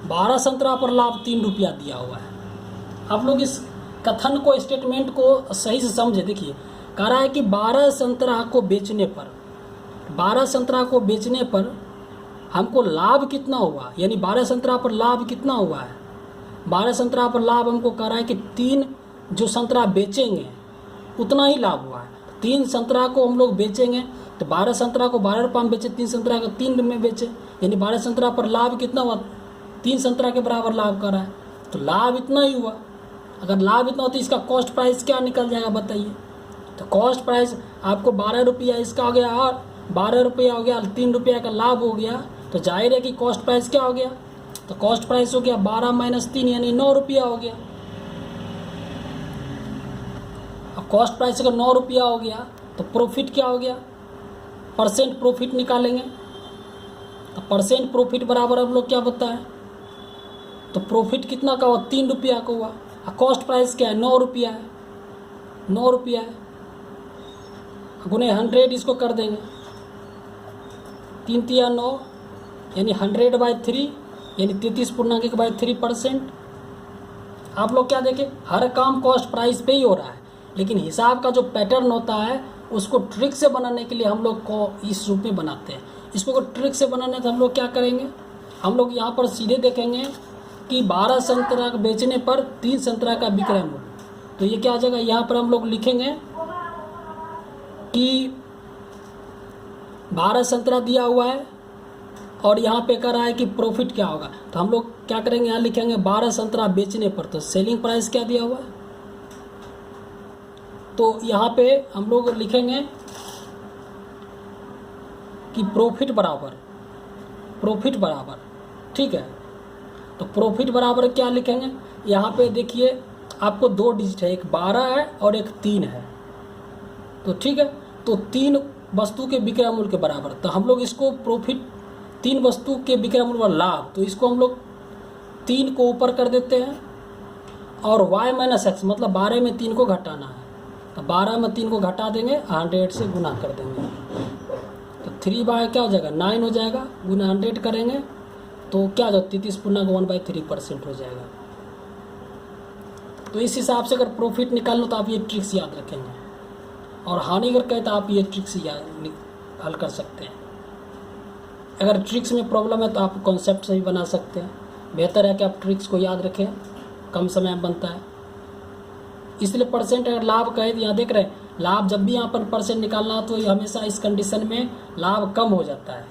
12 संतरा पर लाभ 3 रुपया दिया हुआ है। आप लोग इस कथन को, स्टेटमेंट को सही से समझे। देखिए कह रहा है कि 12 संतरा को बेचने पर, 12 संतरा को बेचने पर हमको लाभ कितना हुआ, यानी 12 संतरा पर लाभ कितना हुआ है, 12 संतरा पर लाभ हमको कह रहा है कि 3 जो संतरा बेचेंगे उतना ही लाभ हुआ है। 3 संतरा को हम लोग बेचेंगे तो 12 संतरा को 12 रुपये में बेचे, 3 संतरा को 3 में बेचे, यानी 12 संतरा पर लाभ कितना हुआ, 3 संतरा के बराबर लाभ कर रहा है, तो लाभ इतना ही हुआ। अगर लाभ इतना होता है इसका कॉस्ट प्राइस क्या निकल जाएगा बताइए। तो कॉस्ट प्राइस आपको 12 रुपया इसका हो गया और 12 रुपया हो गया, 3 रुपया का लाभ हो गया, तो जाहिर है कि कॉस्ट प्राइस क्या हो गया, तो कॉस्ट प्राइस हो गया 12 माइनस 3 यानी 9 रुपया हो गया। अब कॉस्ट प्राइस अगर 9 रुपया हो गया तो प्रॉफिट क्या हो गया, परसेंट प्रॉफिट निकालेंगे। तो परसेंट प्रॉफिट बराबर हम लोग क्या बताएं, तो प्रॉफिट कितना का हुआ, 3 रुपया का हुआ। और कॉस्ट प्राइस क्या है, 9 रुपया है, 9 रुपया है, गुने 100 इसको कर देंगे, 3 तिया 9 यानी 100/3 यानी 33.3%। आप लोग क्या देखें, हर काम कॉस्ट प्राइस पे ही हो रहा है, लेकिन हिसाब का जो पैटर्न होता है उसको ट्रिक से बनाने के लिए हम लोग को इस रूप में बनाते हैं। इसको अगर ट्रिक से बनाना है तो हम लोग क्या करेंगे, हम लोग यहाँ पर सीधे देखेंगे कि 12 संतरा बेचने पर 3 संतरा का विक्रय मूल्य, तो ये क्या आ जाएगा, यहाँ पर हम लोग लिखेंगे कि 12 संतरा दिया हुआ है और यहाँ पे कह रहा है कि प्रॉफिट क्या होगा। तो हम लोग क्या करेंगे, यहाँ लिखेंगे 12 संतरा बेचने पर, तो सेलिंग प्राइस क्या दिया हुआ है, तो यहाँ पे हम लोग लिखेंगे कि प्रॉफिट बराबर, ठीक है। तो प्रॉफिट बराबर क्या लिखेंगे, यहाँ पे देखिए आपको 2 डिजिट है, एक 12 है और एक 3 है, तो ठीक है। तो 3 वस्तु के विक्रय मूल्य के बराबर, तो हम लोग इसको प्रॉफिट 3 वस्तु के विक्रय मूल्य पर लाभ, तो इसको हम लोग 3 को ऊपर कर देते हैं और y माइनस एक्स मतलब 12 में 3 को घटाना है, तो 12 में 3 को घटा देंगे, 100 से गुना कर देंगे, तो 3 बाय क्या हो जाएगा 9 हो जाएगा, गुना 100 करेंगे तो क्या हो जाएगा 33 पूर्णांक 1/3% हो जाएगा। तो इस हिसाब से अगर प्रॉफिट निकाल लो तो आप ये ट्रिक्स याद रखेंगे, और हानि अगर कहे तो आप ये ट्रिक्स हल कर सकते हैं। अगर ट्रिक्स में प्रॉब्लम है तो आप कॉन्सेप्ट से भी बना सकते हैं, बेहतर है कि आप ट्रिक्स को याद रखें, कम समय में बनता है। इसलिए परसेंट अगर लाभ कहे तो यहाँ देख रहे हैं लाभ, जब भी यहाँ पर परसेंट निकालना तो ये हमेशा इस कंडीशन में लाभ कम हो जाता है,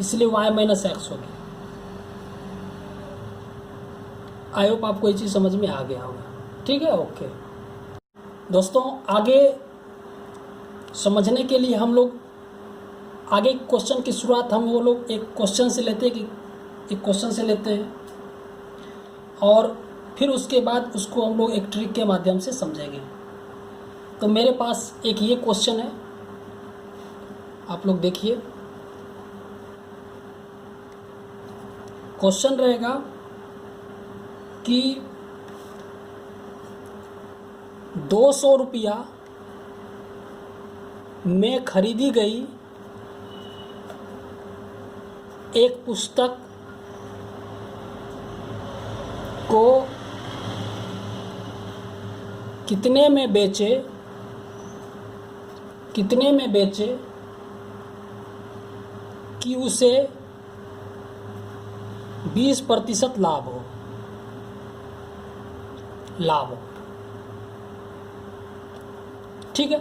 इसलिए y माइनस एक्स होगी। आई होप आपको ये चीज़ समझ में आ गया होगा, ठीक है, ओके। दोस्तों आगे समझने के लिए हम लोग आगे क्वेश्चन की शुरुआत हम वो लोग एक क्वेश्चन से लेते हैं और फिर उसके बाद उसको हम लोग एक ट्रिक के माध्यम से समझेंगे। तो मेरे पास एक ये क्वेश्चन है, आप लोग देखिए। क्वेश्चन रहेगा कि 200 रुपया में खरीदी गई एक पुस्तक को कितने में बेचे कि उसे 20% लाभ हो। ठीक है,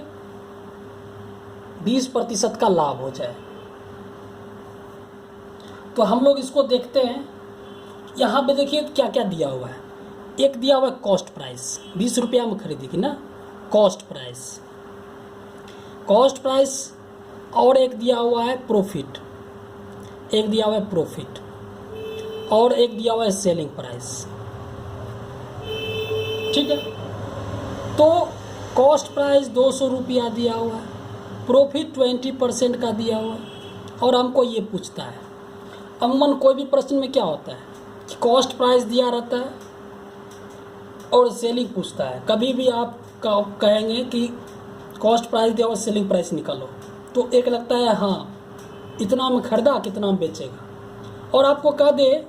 20% का लाभ हो जाए। तो हम लोग इसको देखते हैं, यहाँ पे देखिए क्या क्या दिया हुआ है। एक दिया हुआ है कॉस्ट प्राइस, 20 रुपया में खरीदेगी ना, कॉस्ट प्राइस, और एक दिया हुआ है प्रॉफिट, और एक दिया हुआ है सेलिंग प्राइस। ठीक है, तो कॉस्ट प्राइस 200 रुपया दिया हुआ है, प्रॉफिट 20% का दिया हुआ है, और हमको ये पूछता है। अमूमन कोई भी प्रश्न में क्या होता है कि कॉस्ट प्राइस दिया रहता है और सेलिंग पूछता है। कभी भी आप कहेंगे कि कॉस्ट प्राइस दिया और सेलिंग प्राइस निकालो, तो एक लगता है हाँ इतना में खरीदा कितना में बेचेगा, और आपको कह दे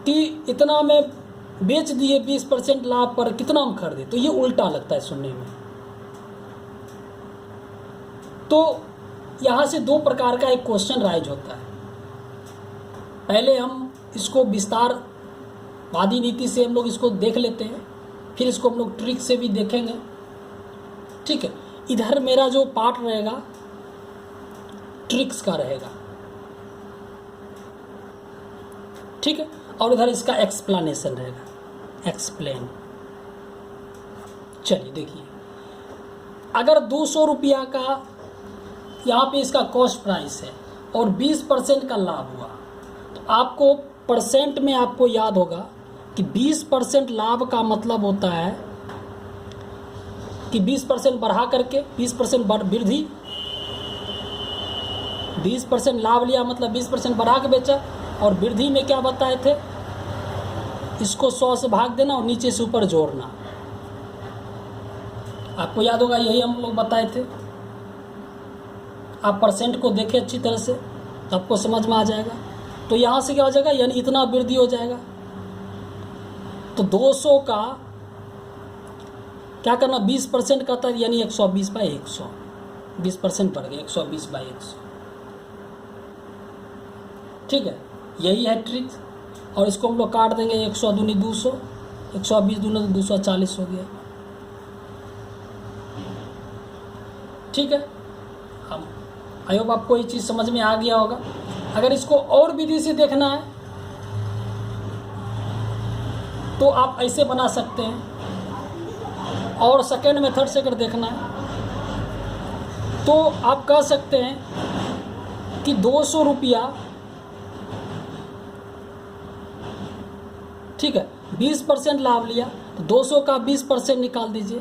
कि इतना में बेच दिए 20% लाभ पर, कितना में खरीदे, तो ये उल्टा लगता है सुनने में। तो यहाँ से 2 प्रकार का एक क्वेश्चन राइज होता है। पहले हम इसको विस्तारवादी नीति से हम लोग इसको देख लेते हैं, फिर इसको हम लोग ट्रिक से भी देखेंगे। ठीक है, इधर मेरा जो पार्ट रहेगा ट्रिक्स का रहेगा, ठीक है, और इधर इसका एक्सप्लेनेशन रहेगा, एक्सप्लेन। चलिए देखिए, अगर 200 रुपया का यहाँ पे इसका कॉस्ट प्राइस है और 20% का लाभ हुआ, तो आपको परसेंट में आपको याद होगा कि 20% लाभ का मतलब होता है कि 20% बढ़ा करके 20% वृद्धि, 20% लाभ लिया मतलब 20% बढ़ा के बेचा, और वृद्धि में क्या बताए थे, इसको 100 से भाग देना और नीचे से ऊपर जोड़ना। आपको याद होगा यही हम लोग बताए थे। आप परसेंट को देखें अच्छी तरह से तो आपको समझ में आ जाएगा। तो यहाँ से क्या हो जाएगा, यानी इतना वृद्धि हो जाएगा। तो 200 का क्या करना, 20% का था, यानी 120/100, 20% बढ़ गया 120/100। ठीक है, यही है ट्रिक। और इसको हम लोग काट देंगे, 100 दूनी 200, 120 दूना तो 240 हो गया। ठीक है, हम आई होप आपको ये चीज़ समझ में आ गया होगा। अगर इसको और विधि से देखना है तो आप ऐसे बना सकते हैं, और सेकेंड मेथड से अगर देखना है तो आप कह सकते हैं कि 200 रुपया, ठीक है, 20% लाभ लिया तो 200 का 20% निकाल दीजिए,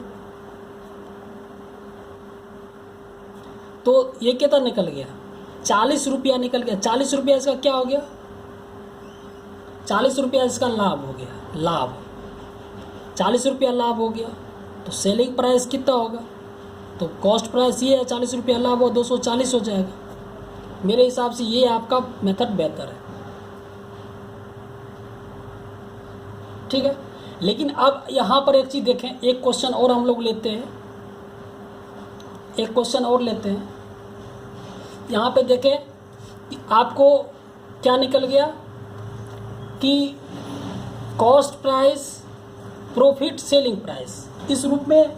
तो ये कितना निकल गया, 40 रुपया निकल गया। 40 रुपया इसका क्या हो गया, 40 रुपया इसका लाभ हो गया, लाभ 40 रुपया लाभ हो गया। तो सेलिंग प्राइस कितना होगा, तो कॉस्ट प्राइस ये है, 40 रुपया लाभ हो 240 हो जाएगा। मेरे हिसाब से ये आपका मेथड बेहतर है। ठीक है, लेकिन अब यहाँ पर एक चीज़ देखें, एक क्वेश्चन और हम लोग लेते हैं, एक क्वेश्चन और लेते हैं। यहाँ पे देखें कि आपको क्या निकल गया कि cost price profit selling price, इस रूप में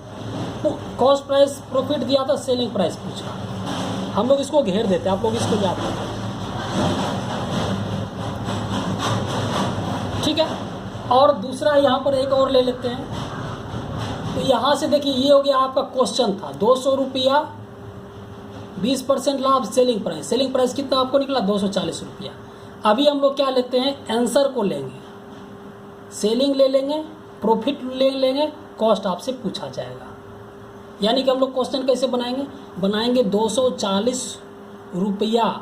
कॉस्ट प्राइस प्रॉफिट दिया था, सेलिंग प्राइस पूछा। हम लोग इसको घेर देते हैं, आप लोग इसको याद रखें। ठीक है, और दूसरा यहाँ पर एक और ले लेते हैं। तो यहाँ से देखिए, ये हो गया आपका क्वेश्चन था 200 रुपया 20% लाभ सेलिंग प्राइस। सेलिंग प्राइस कितना आपको निकला, 240 रुपया। अभी हम लोग क्या लेते हैं, आंसर को लेंगे, सेलिंग ले लेंगे, प्रॉफिट ले लेंगे, कॉस्ट आपसे पूछा जाएगा। यानी कि हम लोग क्वेश्चन कैसे बनाएंगे 240 रुपया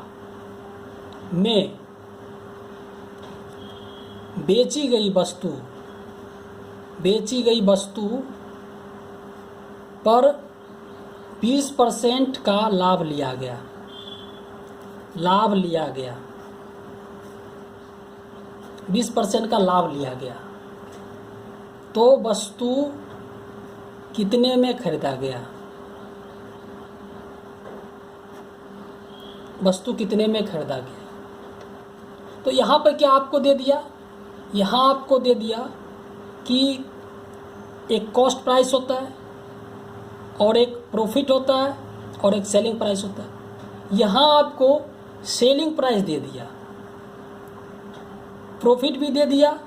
में बेची गई वस्तु पर 20% का लाभ लिया गया, 20% का लाभ लिया गया, तो वस्तु कितने में खरीदा गया, वस्तु कितने में खरीदा गया। तो यहाँ पर क्या आपको दे दिया, यहाँ आपको दे दिया कि एक कॉस्ट प्राइस होता है और एक प्रॉफिट होता है और एक सेलिंग प्राइस होता है। यहाँ आपको सेलिंग प्राइस दे दिया, प्रॉफिट भी दे दिया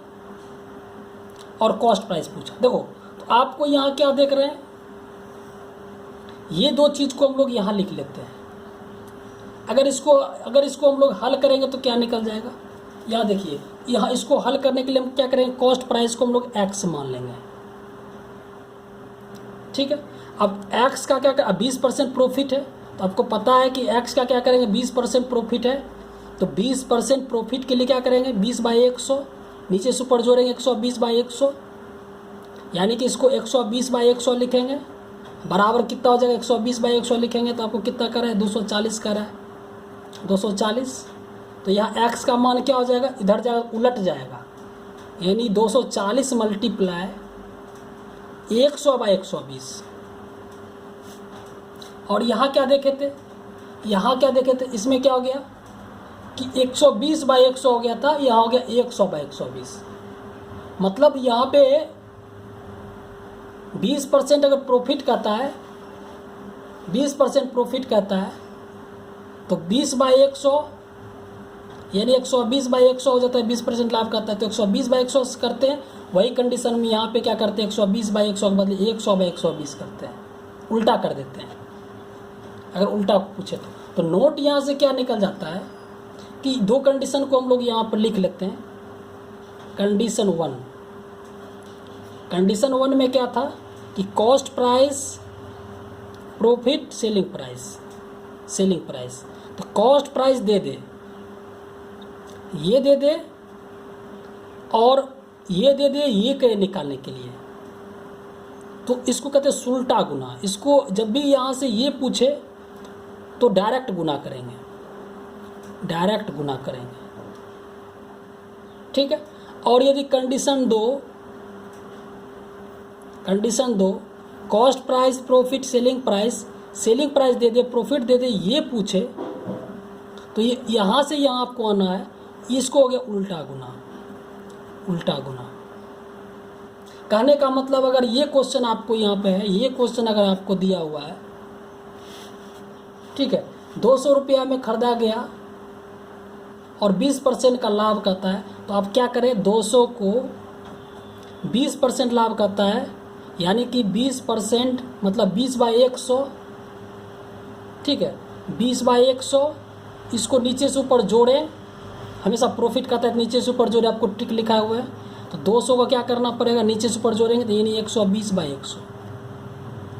और कॉस्ट प्राइस पूछा। देखो, तो आपको यहाँ क्या देख रहे हैं, ये दो चीज़ को हम लोग यहाँ लिख लेते हैं। अगर इसको हम लोग हल करेंगे तो क्या निकल जाएगा, यहाँ देखिए, यहाँ इसको हल करने के लिए हम क्या करेंगे, कॉस्ट प्राइस को हम लोग एक्स मान लेंगे। ठीक है, अब एक्स का क्या 20% प्रॉफिट है, तो आपको पता है कि एक्स का क्या करेंगे, 20% प्रॉफिट है, तो 20% प्रॉफिट के लिए क्या करेंगे, 20/100, नीचे से ऊपर जोड़ेंगे 120/100, यानी कि इसको 120/100 लिखेंगे, बराबर कितना हो जाएगा, 120/100 लिखेंगे तो आपको कितना कर रहा है, 240 कर रहा है, 240। तो यहाँ x का मान क्या हो जाएगा, इधर जाएगा, उलट जाएगा, यानी 240 मल्टीप्लाई 100/120। और यहाँ क्या देखे थे, इसमें क्या हो गया कि 120/100 हो गया था, यहाँ हो गया 100/120। मतलब यहाँ पे 20% अगर प्रॉफिट कहता है, 20% प्रॉफिट कहता है, तो 20/100 यानी 120/100 हो जाता है। 20% लाभ करता है तो 120/100 करते हैं। वही कंडीशन में यहाँ पे क्या करते हैं, 120/100 के बदले 100/120 करते हैं, उल्टा कर देते हैं। अगर उल्टा पूछे तो नोट यहाँ से क्या निकल जाता है कि दो कंडीशन को हम लोग यहाँ पर लिख लेते हैं। कंडीशन वन में क्या था कि cost price profit selling price. तो कॉस्ट प्राइस दे दे, ये दे दे और ये दे दे, ये कहे निकालने के लिए, तो इसको कहते हैं सुलटा गुना। इसको जब भी यहाँ से ये पूछे तो डायरेक्ट गुना करेंगे, ठीक है। और यदि कंडीशन दो cost price profit selling price दे दे, प्रॉफिट दे दे, ये पूछे तो ये यहाँ से यहाँ आपको आना है, इसको हो गया उल्टा गुना। कहने का मतलब अगर ये क्वेश्चन आपको यहाँ पे है, ये क्वेश्चन अगर आपको दिया हुआ है, ठीक है, 200 रुपया में खरीदा गया और 20% का लाभ कहता है, तो आप क्या करें, 200 को 20% लाभ कहता है, यानी कि 20% मतलब 20/100, ठीक है, 20/100, इसको नीचे से ऊपर जोड़ें, हमेशा प्रॉफिट कहता है नीचे से ऊपर जोड़े, आपको ट्रिक लिखा हुआ है, तो 200 का क्या करना पड़ेगा, नीचे से ऊपर जोड़ेंगे तो यानी 120/100,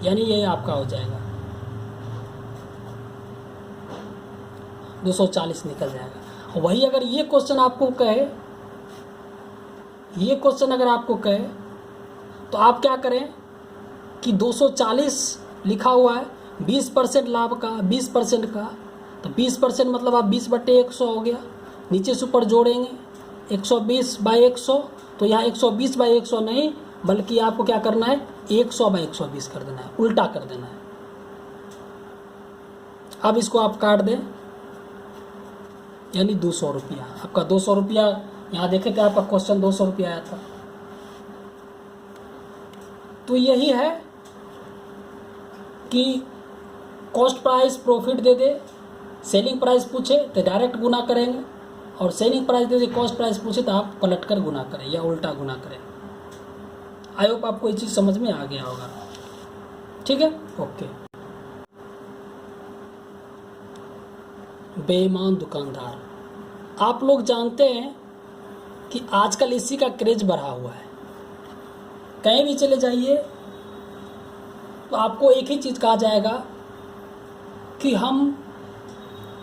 यानी ये आपका हो जाएगा 240 निकल जाएगा। वही अगर ये क्वेश्चन आपको कहे, ये क्वेश्चन अगर आपको कहे तो आप क्या करें कि 240 लिखा हुआ है, 20% लाभ का, 20% का, तो 20% मतलब आप 20/100 हो गया, नीचे से ऊपर जोड़ेंगे 120/100, तो यहाँ 120/100 नहीं, बल्कि आपको क्या करना है, 100/120 कर देना है, उल्टा कर देना है। अब इसको आप काट दें, यानी 200 रुपया, आपका 200 रुपया, यहाँ देखें कि आपका क्वेश्चन 200 रुपया आया था। तो यही है कि कॉस्ट प्राइस प्रॉफिट दे दे, सेलिंग प्राइस पूछे तो डायरेक्ट गुना करेंगे, और सेलिंग प्राइस दे दे कॉस्ट प्राइस पूछे तो आप पलट कर गुना करें या उल्टा गुना करें। आई होप आपको ये चीज़ समझ में आ गया होगा, ठीक है, ओके। बेईमान दुकानदार, आप लोग जानते हैं कि आजकल इसी का क्रेज बढ़ा हुआ है। कहीं भी चले जाइए तो आपको एक ही चीज़ कहा जाएगा कि हम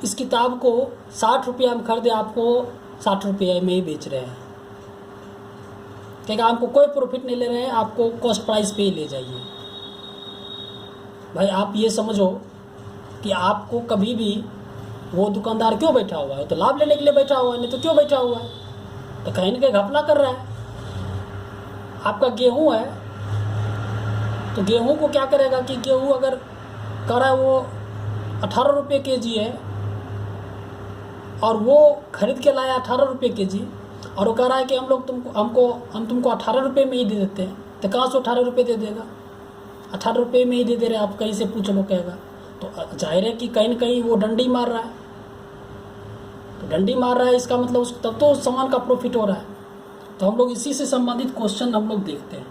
इस किताब को 60 रुपया में खरीदे, आपको 60 रुपये में ही बेच रहे हैं, क्योंकि आपको कोई प्रॉफिट नहीं ले रहे हैं, आपको कॉस्ट प्राइस पे ही ले जाइए। भाई आप ये समझो कि आपको कभी भी वो दुकानदार क्यों बैठा हुआ है, तो लाभ लेने के लिए बैठा हुआ है, नहीं तो क्यों बैठा हुआ है, तो कहीं ना कहीं घपला कर रहा है। आपका गेहूं है तो गेहूं को क्या करेगा कि गेहूं अगर कर रहा है वो 18 रुपये केजी है और वो खरीद के लाया 18 रुपये केजी, और वो कह रहा है कि हम तुमको 18 रुपये में ही दे देते हैं, तो कहाँ से 18 रुपये दे देगा, 18 रुपये में ही दे दे रहे, आप कहीं से पूछ लो कहेगा। तो जाहिर है कि कहीं ना कहीं वो डंडी मार रहा है, तो डंडी मार रहा है इसका मतलब तब तो उस सामान का प्रॉफिट हो रहा है। तो हम लोग इसी से संबंधित क्वेश्चन हम लोग देखते हैं,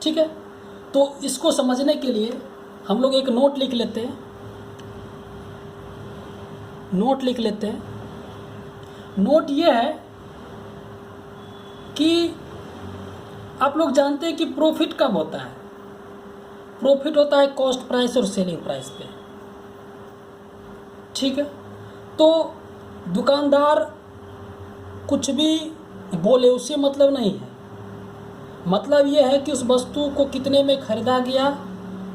ठीक है। तो इसको समझने के लिए हम लोग एक नोट लिख लेते हैं, नोट ये है कि आप लोग जानते हैं कि प्रॉफिट कब होता है, प्रॉफिट होता है कॉस्ट प्राइस और सेलिंग प्राइस पे, ठीक है। तो दुकानदार कुछ भी बोले उससे मतलब नहीं है, मतलब ये है कि उस वस्तु को कितने में खरीदा गया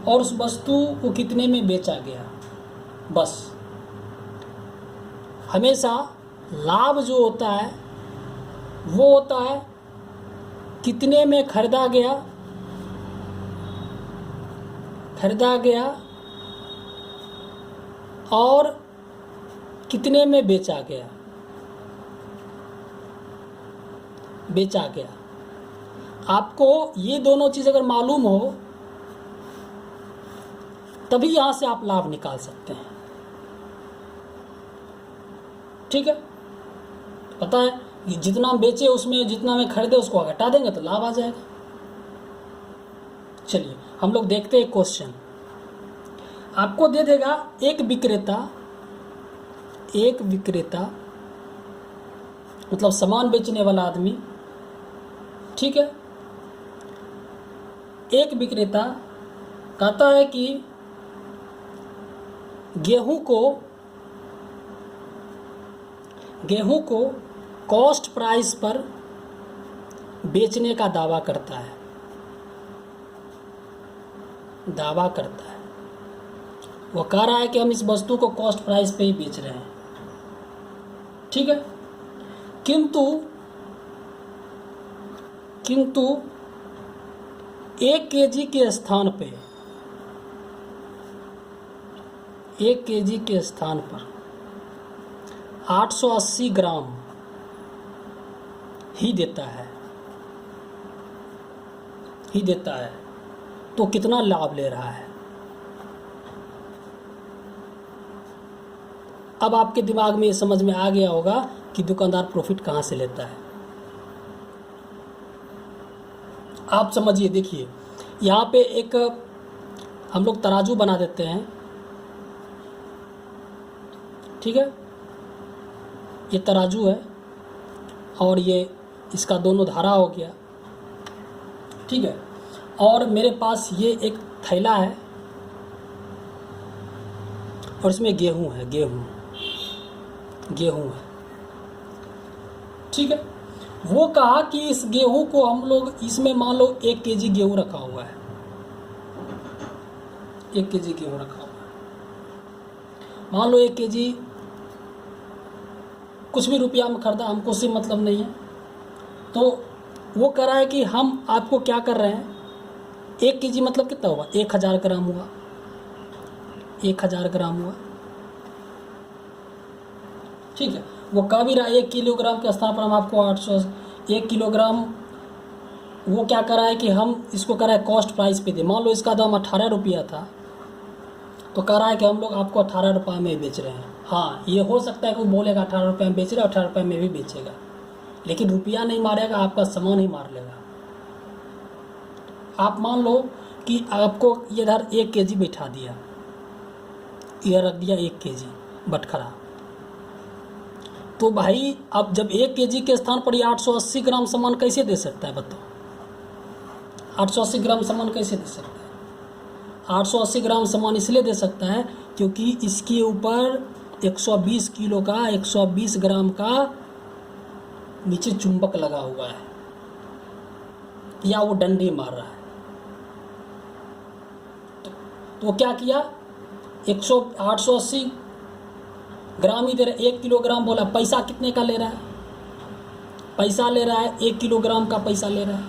और उस वस्तु को कितने में बेचा गया, बस। हमेशा लाभ जो होता है वो होता है कितने में खरीदा गया और कितने में बेचा गया। आपको ये दोनों चीज़ अगर मालूम हो तभी यहाँ से आप लाभ निकाल सकते हैं, ठीक है। पता है कि जितना हम बेचे उसमें जितना में खरीदे उसको घटा देंगे तो लाभ आ जाएगा। चलिए हम लोग देखते हैं क्वेश्चन। आपको दे देगा एक विक्रेता मतलब सामान बेचने वाला आदमी, ठीक है। एक विक्रेता कहता है कि गेहूं को कॉस्ट प्राइस पर बेचने का दावा करता है, वो कह रहा है कि हम इस वस्तु को कॉस्ट प्राइस पे ही बेच रहे हैं, ठीक है। किंतु 1 केजी के स्थान पे 880 ग्राम ही देता है, ही देता है तो कितना लाभ ले रहा है। अब आपके दिमाग में ये समझ में आ गया होगा कि दुकानदार प्रॉफिट कहाँ से लेता है। आप समझिए, देखिए यहाँ पे एक हम लोग तराजू बना देते हैं, ठीक है, ये तराजू है और ये इसका दोनों धारा हो गया, ठीक है, और मेरे पास ये एक थैला है और इसमें गेहूं है, गेहूं है, ठीक है। वो कहा कि इस गेहूं को हम लोग इसमें मान लो 1 केजी गेहूं रखा हुआ है, 1 केजी गेहूं रखा हुआ है, मान लो 1 केजी कुछ भी रुपया में खरीदा, हमको उससे मतलब नहीं है। तो वो कह रहा है कि हम आपको क्या कर रहे हैं, 1 केजी मतलब कितना हुआ, 1000 ग्राम हुआ, 1000 ग्राम हुआ, ठीक है। वो कह भी रहा है 1 किलोग्राम के स्थान पर हम आपको 1 किलोग्राम, वो क्या कर रहा है कि हम इसको कर रहा है कॉस्ट प्राइस पे दे। मान लो इसका दाम 18 रुपया था तो कह रहा है कि हम लोग आपको 18 रुपये में बेच रहे हैं। हाँ, ये हो सकता है कोई बोलेगा 18 रुपये में बेच रहे हैं, 18 रुपये में भी बेचेगा, लेकिन रुपया नहीं मारेगा, आपका सामान ही मार लेगा। आप मान लो कि आपको इधर 1 केजी बैठा दिया, इधर रख दिया 1 केजी बटखरा, तो भाई अब जब 1 केजी के स्थान पर ये 880 ग्राम सामान कैसे दे सकता है, बताओ 880 ग्राम सामान कैसे दे सकता है। 880 ग्राम सामान इसलिए दे सकता है क्योंकि इसके ऊपर 120 किलो का 120 ग्राम का नीचे चुंबक लगा हुआ है या वो डंडे मार रहा है। तो क्या किया, 880 ग्राम ही दे रहा है, 1 किलोग्राम बोला, पैसा कितने का ले रहा है, पैसा ले रहा है 1 किलोग्राम का पैसा ले रहा है,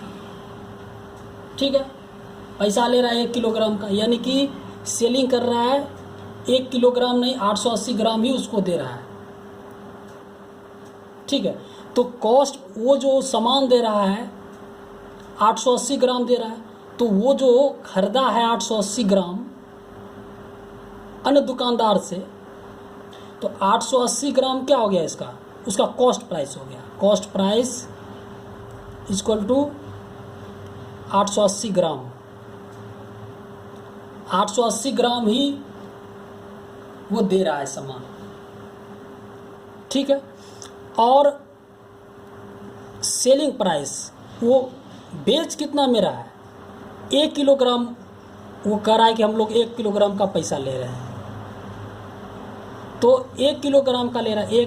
ठीक है, पैसा ले रहा है 1 किलोग्राम का, यानी कि सेलिंग कर रहा है 1 किलोग्राम नहीं 880 ग्राम ही उसको दे रहा है, ठीक है। तो कॉस्ट वो जो सामान दे रहा है 880 ग्राम दे रहा है, तो वो जो खरीदा है 880 ग्राम अन्य दुकानदार से, तो 880 ग्राम क्या हो गया इसका, उसका कॉस्ट प्राइस हो गया। कॉस्ट प्राइस इक्वल टू 880 ग्राम, 880 ग्राम ही वो दे रहा है सामान, ठीक है। और सेलिंग प्राइस वो बेच कितना में रहा है, 1 किलोग्राम, वो कह रहा है कि हम लोग 1 किलोग्राम का पैसा ले रहे हैं, तो 1 किलोग्राम का ले रहा है,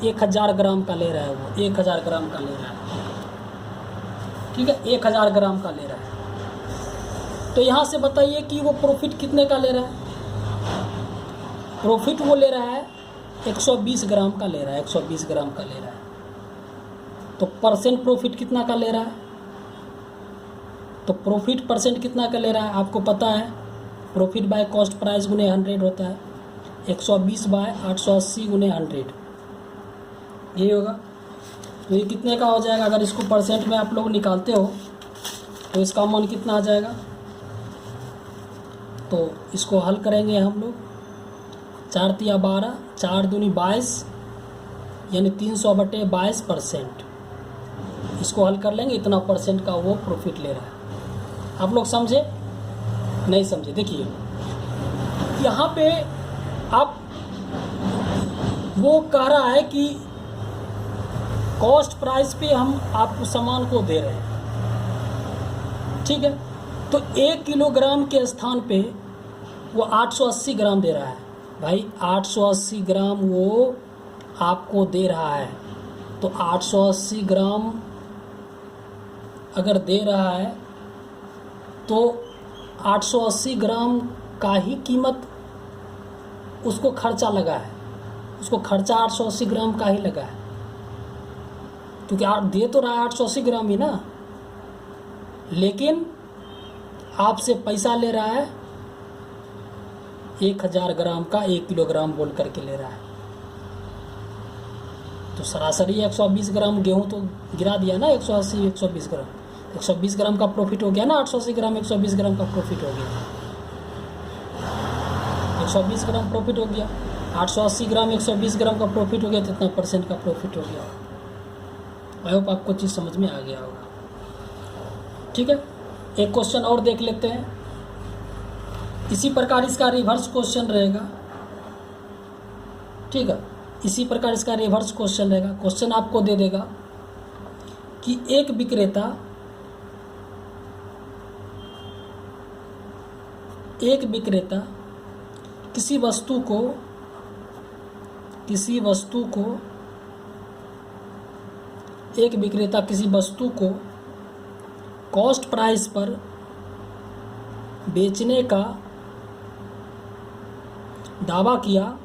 1000 ग्राम का ले रहा है, वो 1000 ग्राम का ले रहा है, ठीक है, 1000 ग्राम का ले रहा है। तो यहाँ से बताइए कि वो प्रॉफिट कितने का ले रहा है, प्रॉफिट वो ले रहा है 120 ग्राम का ले रहा है, 120 ग्राम का ले रहा है। तो परसेंट प्रॉफिट कितना का ले रहा है, तो प्रॉफिट परसेंट कितना का ले रहा है, आपको पता है प्रॉफिट बाय कॉस्ट प्राइस गुने 100 होता है, 120 बाय 880 गुने 100, यही होगा। तो ये कितने का हो जाएगा, अगर इसको परसेंट में आप लोग निकालते हो तो इसका मान कितना आ जाएगा। तो इसको हल करेंगे हम लोग, 4 तिया 12, 4 दूनी 22, यानी 300/22%। इसको हल कर लेंगे, इतना परसेंट का वो प्रॉफिट ले रहा है। आप लोग समझे, नहीं समझे, देखिए यहाँ पे आप, वो कह रहा है कि कॉस्ट प्राइस पे हम आपको सामान को दे रहे हैं, ठीक है। तो 1 किलोग्राम के स्थान पे वो 880 ग्राम दे रहा है, भाई 880 ग्राम वो आपको दे रहा है। तो 880 ग्राम अगर दे रहा है तो 880 ग्राम का ही कीमत उसको खर्चा लगा है, उसको खर्चा 880 ग्राम का ही लगा है, क्योंकि आप दे तो रहा है 880 ग्राम ही ना, लेकिन आपसे पैसा ले रहा है 1000 ग्राम का 1 किलोग्राम बोल करके ले रहा है। तो सरासरी 120 ग्राम गेहूं तो गिरा दिया ना, 180 120 ग्राम, 120 ग्राम का प्रॉफिट हो गया ना, 880 ग्राम 120 ग्राम का प्रॉफिट हो गया, 120 ग्राम प्रॉफिट हो गया, 880 ग्राम 120 ग्राम का प्रॉफिट हो गया, तो इतना परसेंट का प्रॉफिट हो गया। आई होप आपको चीज़ समझ में आ गया होगा। ठीक है, एक क्वेश्चन और देख लेते हैं। इसी प्रकार इसका रिवर्स क्वेश्चन रहेगा। ठीक है, इसी प्रकार इसका रिवर्स क्वेश्चन रहेगा। क्वेश्चन आपको दे देगा कि एक विक्रेता किसी वस्तु को कॉस्ट प्राइस पर बेचने का दावा किया,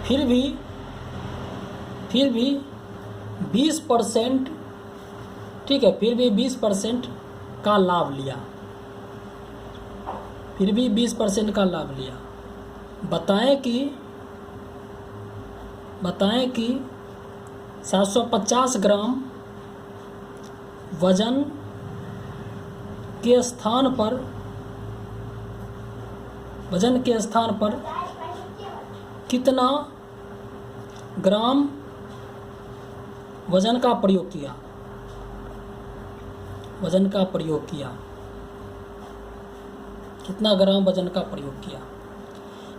फिर भी 20%, ठीक है, फिर भी 20% का लाभ लिया, बताएं कि 750 ग्राम वजन के स्थान पर कितना ग्राम वजन का प्रयोग किया, कितना ग्राम वजन का प्रयोग किया।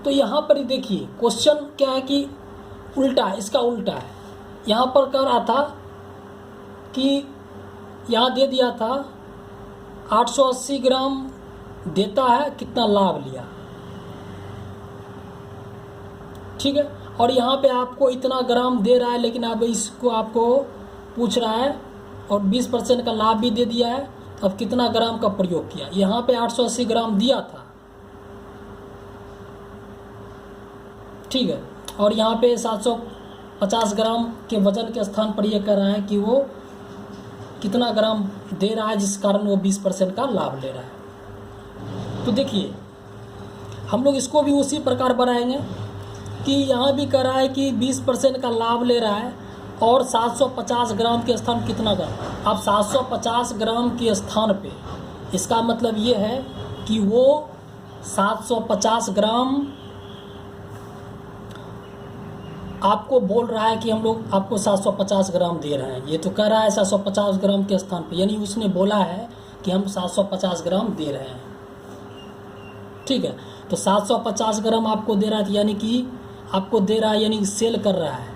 तो यहाँ पर देखिए क्वेश्चन क्या है कि उल्टा है, इसका उल्टा है। यहाँ पर कह रहा था कि यहाँ दे दिया था 880 ग्राम देता है, कितना लाभ लिया, ठीक है। और यहाँ पे आपको इतना ग्राम दे रहा है, लेकिन अब इसको आपको पूछ रहा है और 20% का लाभ भी दे दिया है, अब कितना ग्राम का प्रयोग किया। यहाँ पे 880 ग्राम दिया था, ठीक है, और यहाँ पे 750 ग्राम के वजन के स्थान पर यह कह रहा है कि वो कितना ग्राम दे रहा है, जिस कारण वो 20% का लाभ ले रहा है। तो देखिए हम लोग इसको भी उसी प्रकार बनाएंगे कि यहाँ भी कह रहा है कि 20% का लाभ ले रहा है और 750 ग्राम के स्थान कितना ग्राम। अब 750 ग्राम के स्थान पे इसका मतलब ये है कि वो 750 ग्राम आपको बोल रहा है कि हम लोग आपको 750 ग्राम दे रहे हैं। ये तो कह रहा है 750 ग्राम के स्थान पे, यानी उसने बोला है कि हम 750 ग्राम दे रहे हैं, ठीक है। तो 750 ग्राम आपको दे रहा है, यानी कि आपको दे रहा है, यानी सेल कर रहा है।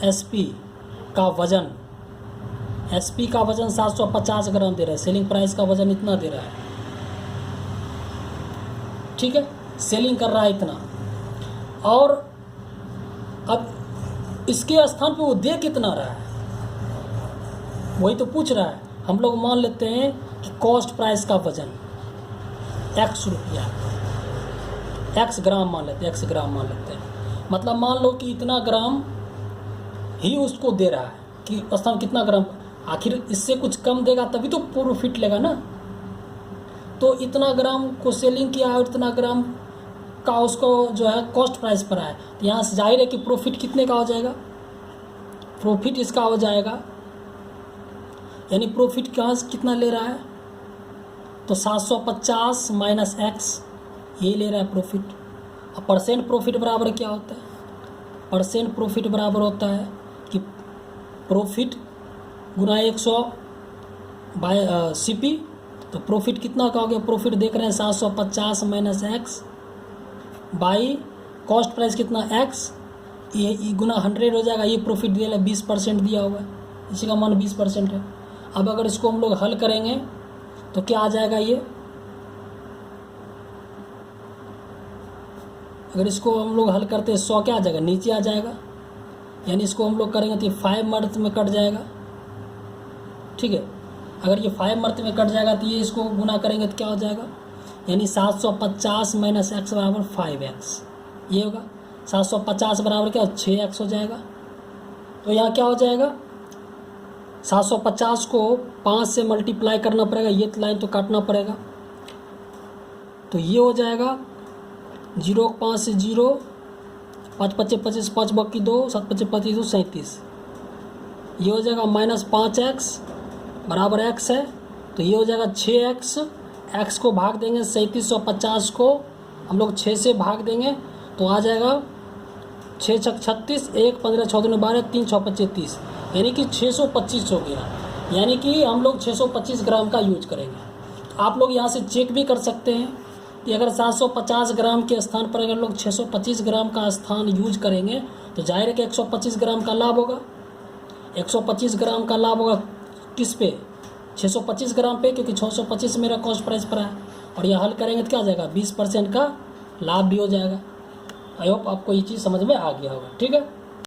एसपी का वजन 750 ग्राम दे रहा है, सेलिंग प्राइस का वजन इतना दे रहा है, ठीक है, सेलिंग कर रहा है इतना। और अब इसके स्थान पे वो दे कितना रहा है, वही तो पूछ रहा है। हम लोग मान लेते हैं कि कॉस्ट प्राइस का वजन x रुपया, x ग्राम मान लेते हैं, मतलब मान लो कि इतना ग्राम ही उसको दे रहा है कि स्थान कितना ग्राम, आखिर इससे कुछ कम देगा तभी तो प्रॉफिट लेगा ना। तो इतना ग्राम को सेलिंग किया और इतना ग्राम का उसको जो है कॉस्ट प्राइस पर आया, तो यहाँ से जाहिर है कि प्रॉफिट कितने का हो जाएगा, प्रॉफिट इसका हो जाएगा, यानी प्रॉफिट कहाँ से कितना ले रहा है, तो 750 माइनस x ये ले रहा है प्रॉफिट। अब परसेंट प्रॉफिट बराबर क्या होता है, परसेंट प्रॉफिट बराबर होता है कि प्रॉफिट गुना 100 बाय CP। तो प्रॉफिट कितना का हो गया, प्रॉफिट देख रहे हैं 750 minus x by cost price कितना x, ये गुना 100 हो जाएगा। ये प्रॉफिट दिया 20% दिया हुआ है, इसी का मान 20% है। अब अगर इसको हम लोग हल करेंगे तो क्या आ जाएगा, ये अगर इसको हम लोग हल करते हैं 100 क्या आ जाएगा, नीचे आ जाएगा, यानी इसको हम लोग करेंगे तो ये 5 मर्त में कट जाएगा, ठीक है। अगर ये 5 मर्त में कट जाएगा तो ये इसको गुना करेंगे तो क्या हो जाएगा, यानी 750 माइनस x बराबर 5x, ये होगा। 750 बराबर क्या 6x हो जाएगा। तो यहाँ क्या हो जाएगा, 750 को 5 से मल्टीप्लाई करना पड़ेगा, ये लाइन तो काटना पड़ेगा, तो ये हो जाएगा 0 5 से 0 5 पच्चे 25, 5 बाकी 2, 7 पच्चे 25, 2 37। ये हो जाएगा -5x बराबर x है, तो ये हो जाएगा 6x। x को भाग देंगे 3750 को हम लोग 6 से भाग देंगे तो आ जाएगा 6 छक 36, 1 15 14 12 3 6 25 30, यानी कि 625 हो गया। यानी कि हम लोग 625 ग्राम का यूज करेंगे। आप लोग यहाँ से चेक भी कर सकते हैं कि अगर 750 ग्राम के स्थान पर अगर लोग 625 ग्राम का स्थान यूज करेंगे तो जाहिर है कि 125 ग्राम का लाभ होगा। 125 ग्राम का लाभ होगा किस पे? 625 ग्राम पे, क्योंकि 625 मेरा कॉस्ट प्राइस पर है। और यह हल करेंगे तो क्या आ जाएगा? 20% का लाभ भी हो जाएगा। आई होप आपको ये चीज़ समझ में आ गया होगा। ठीक है।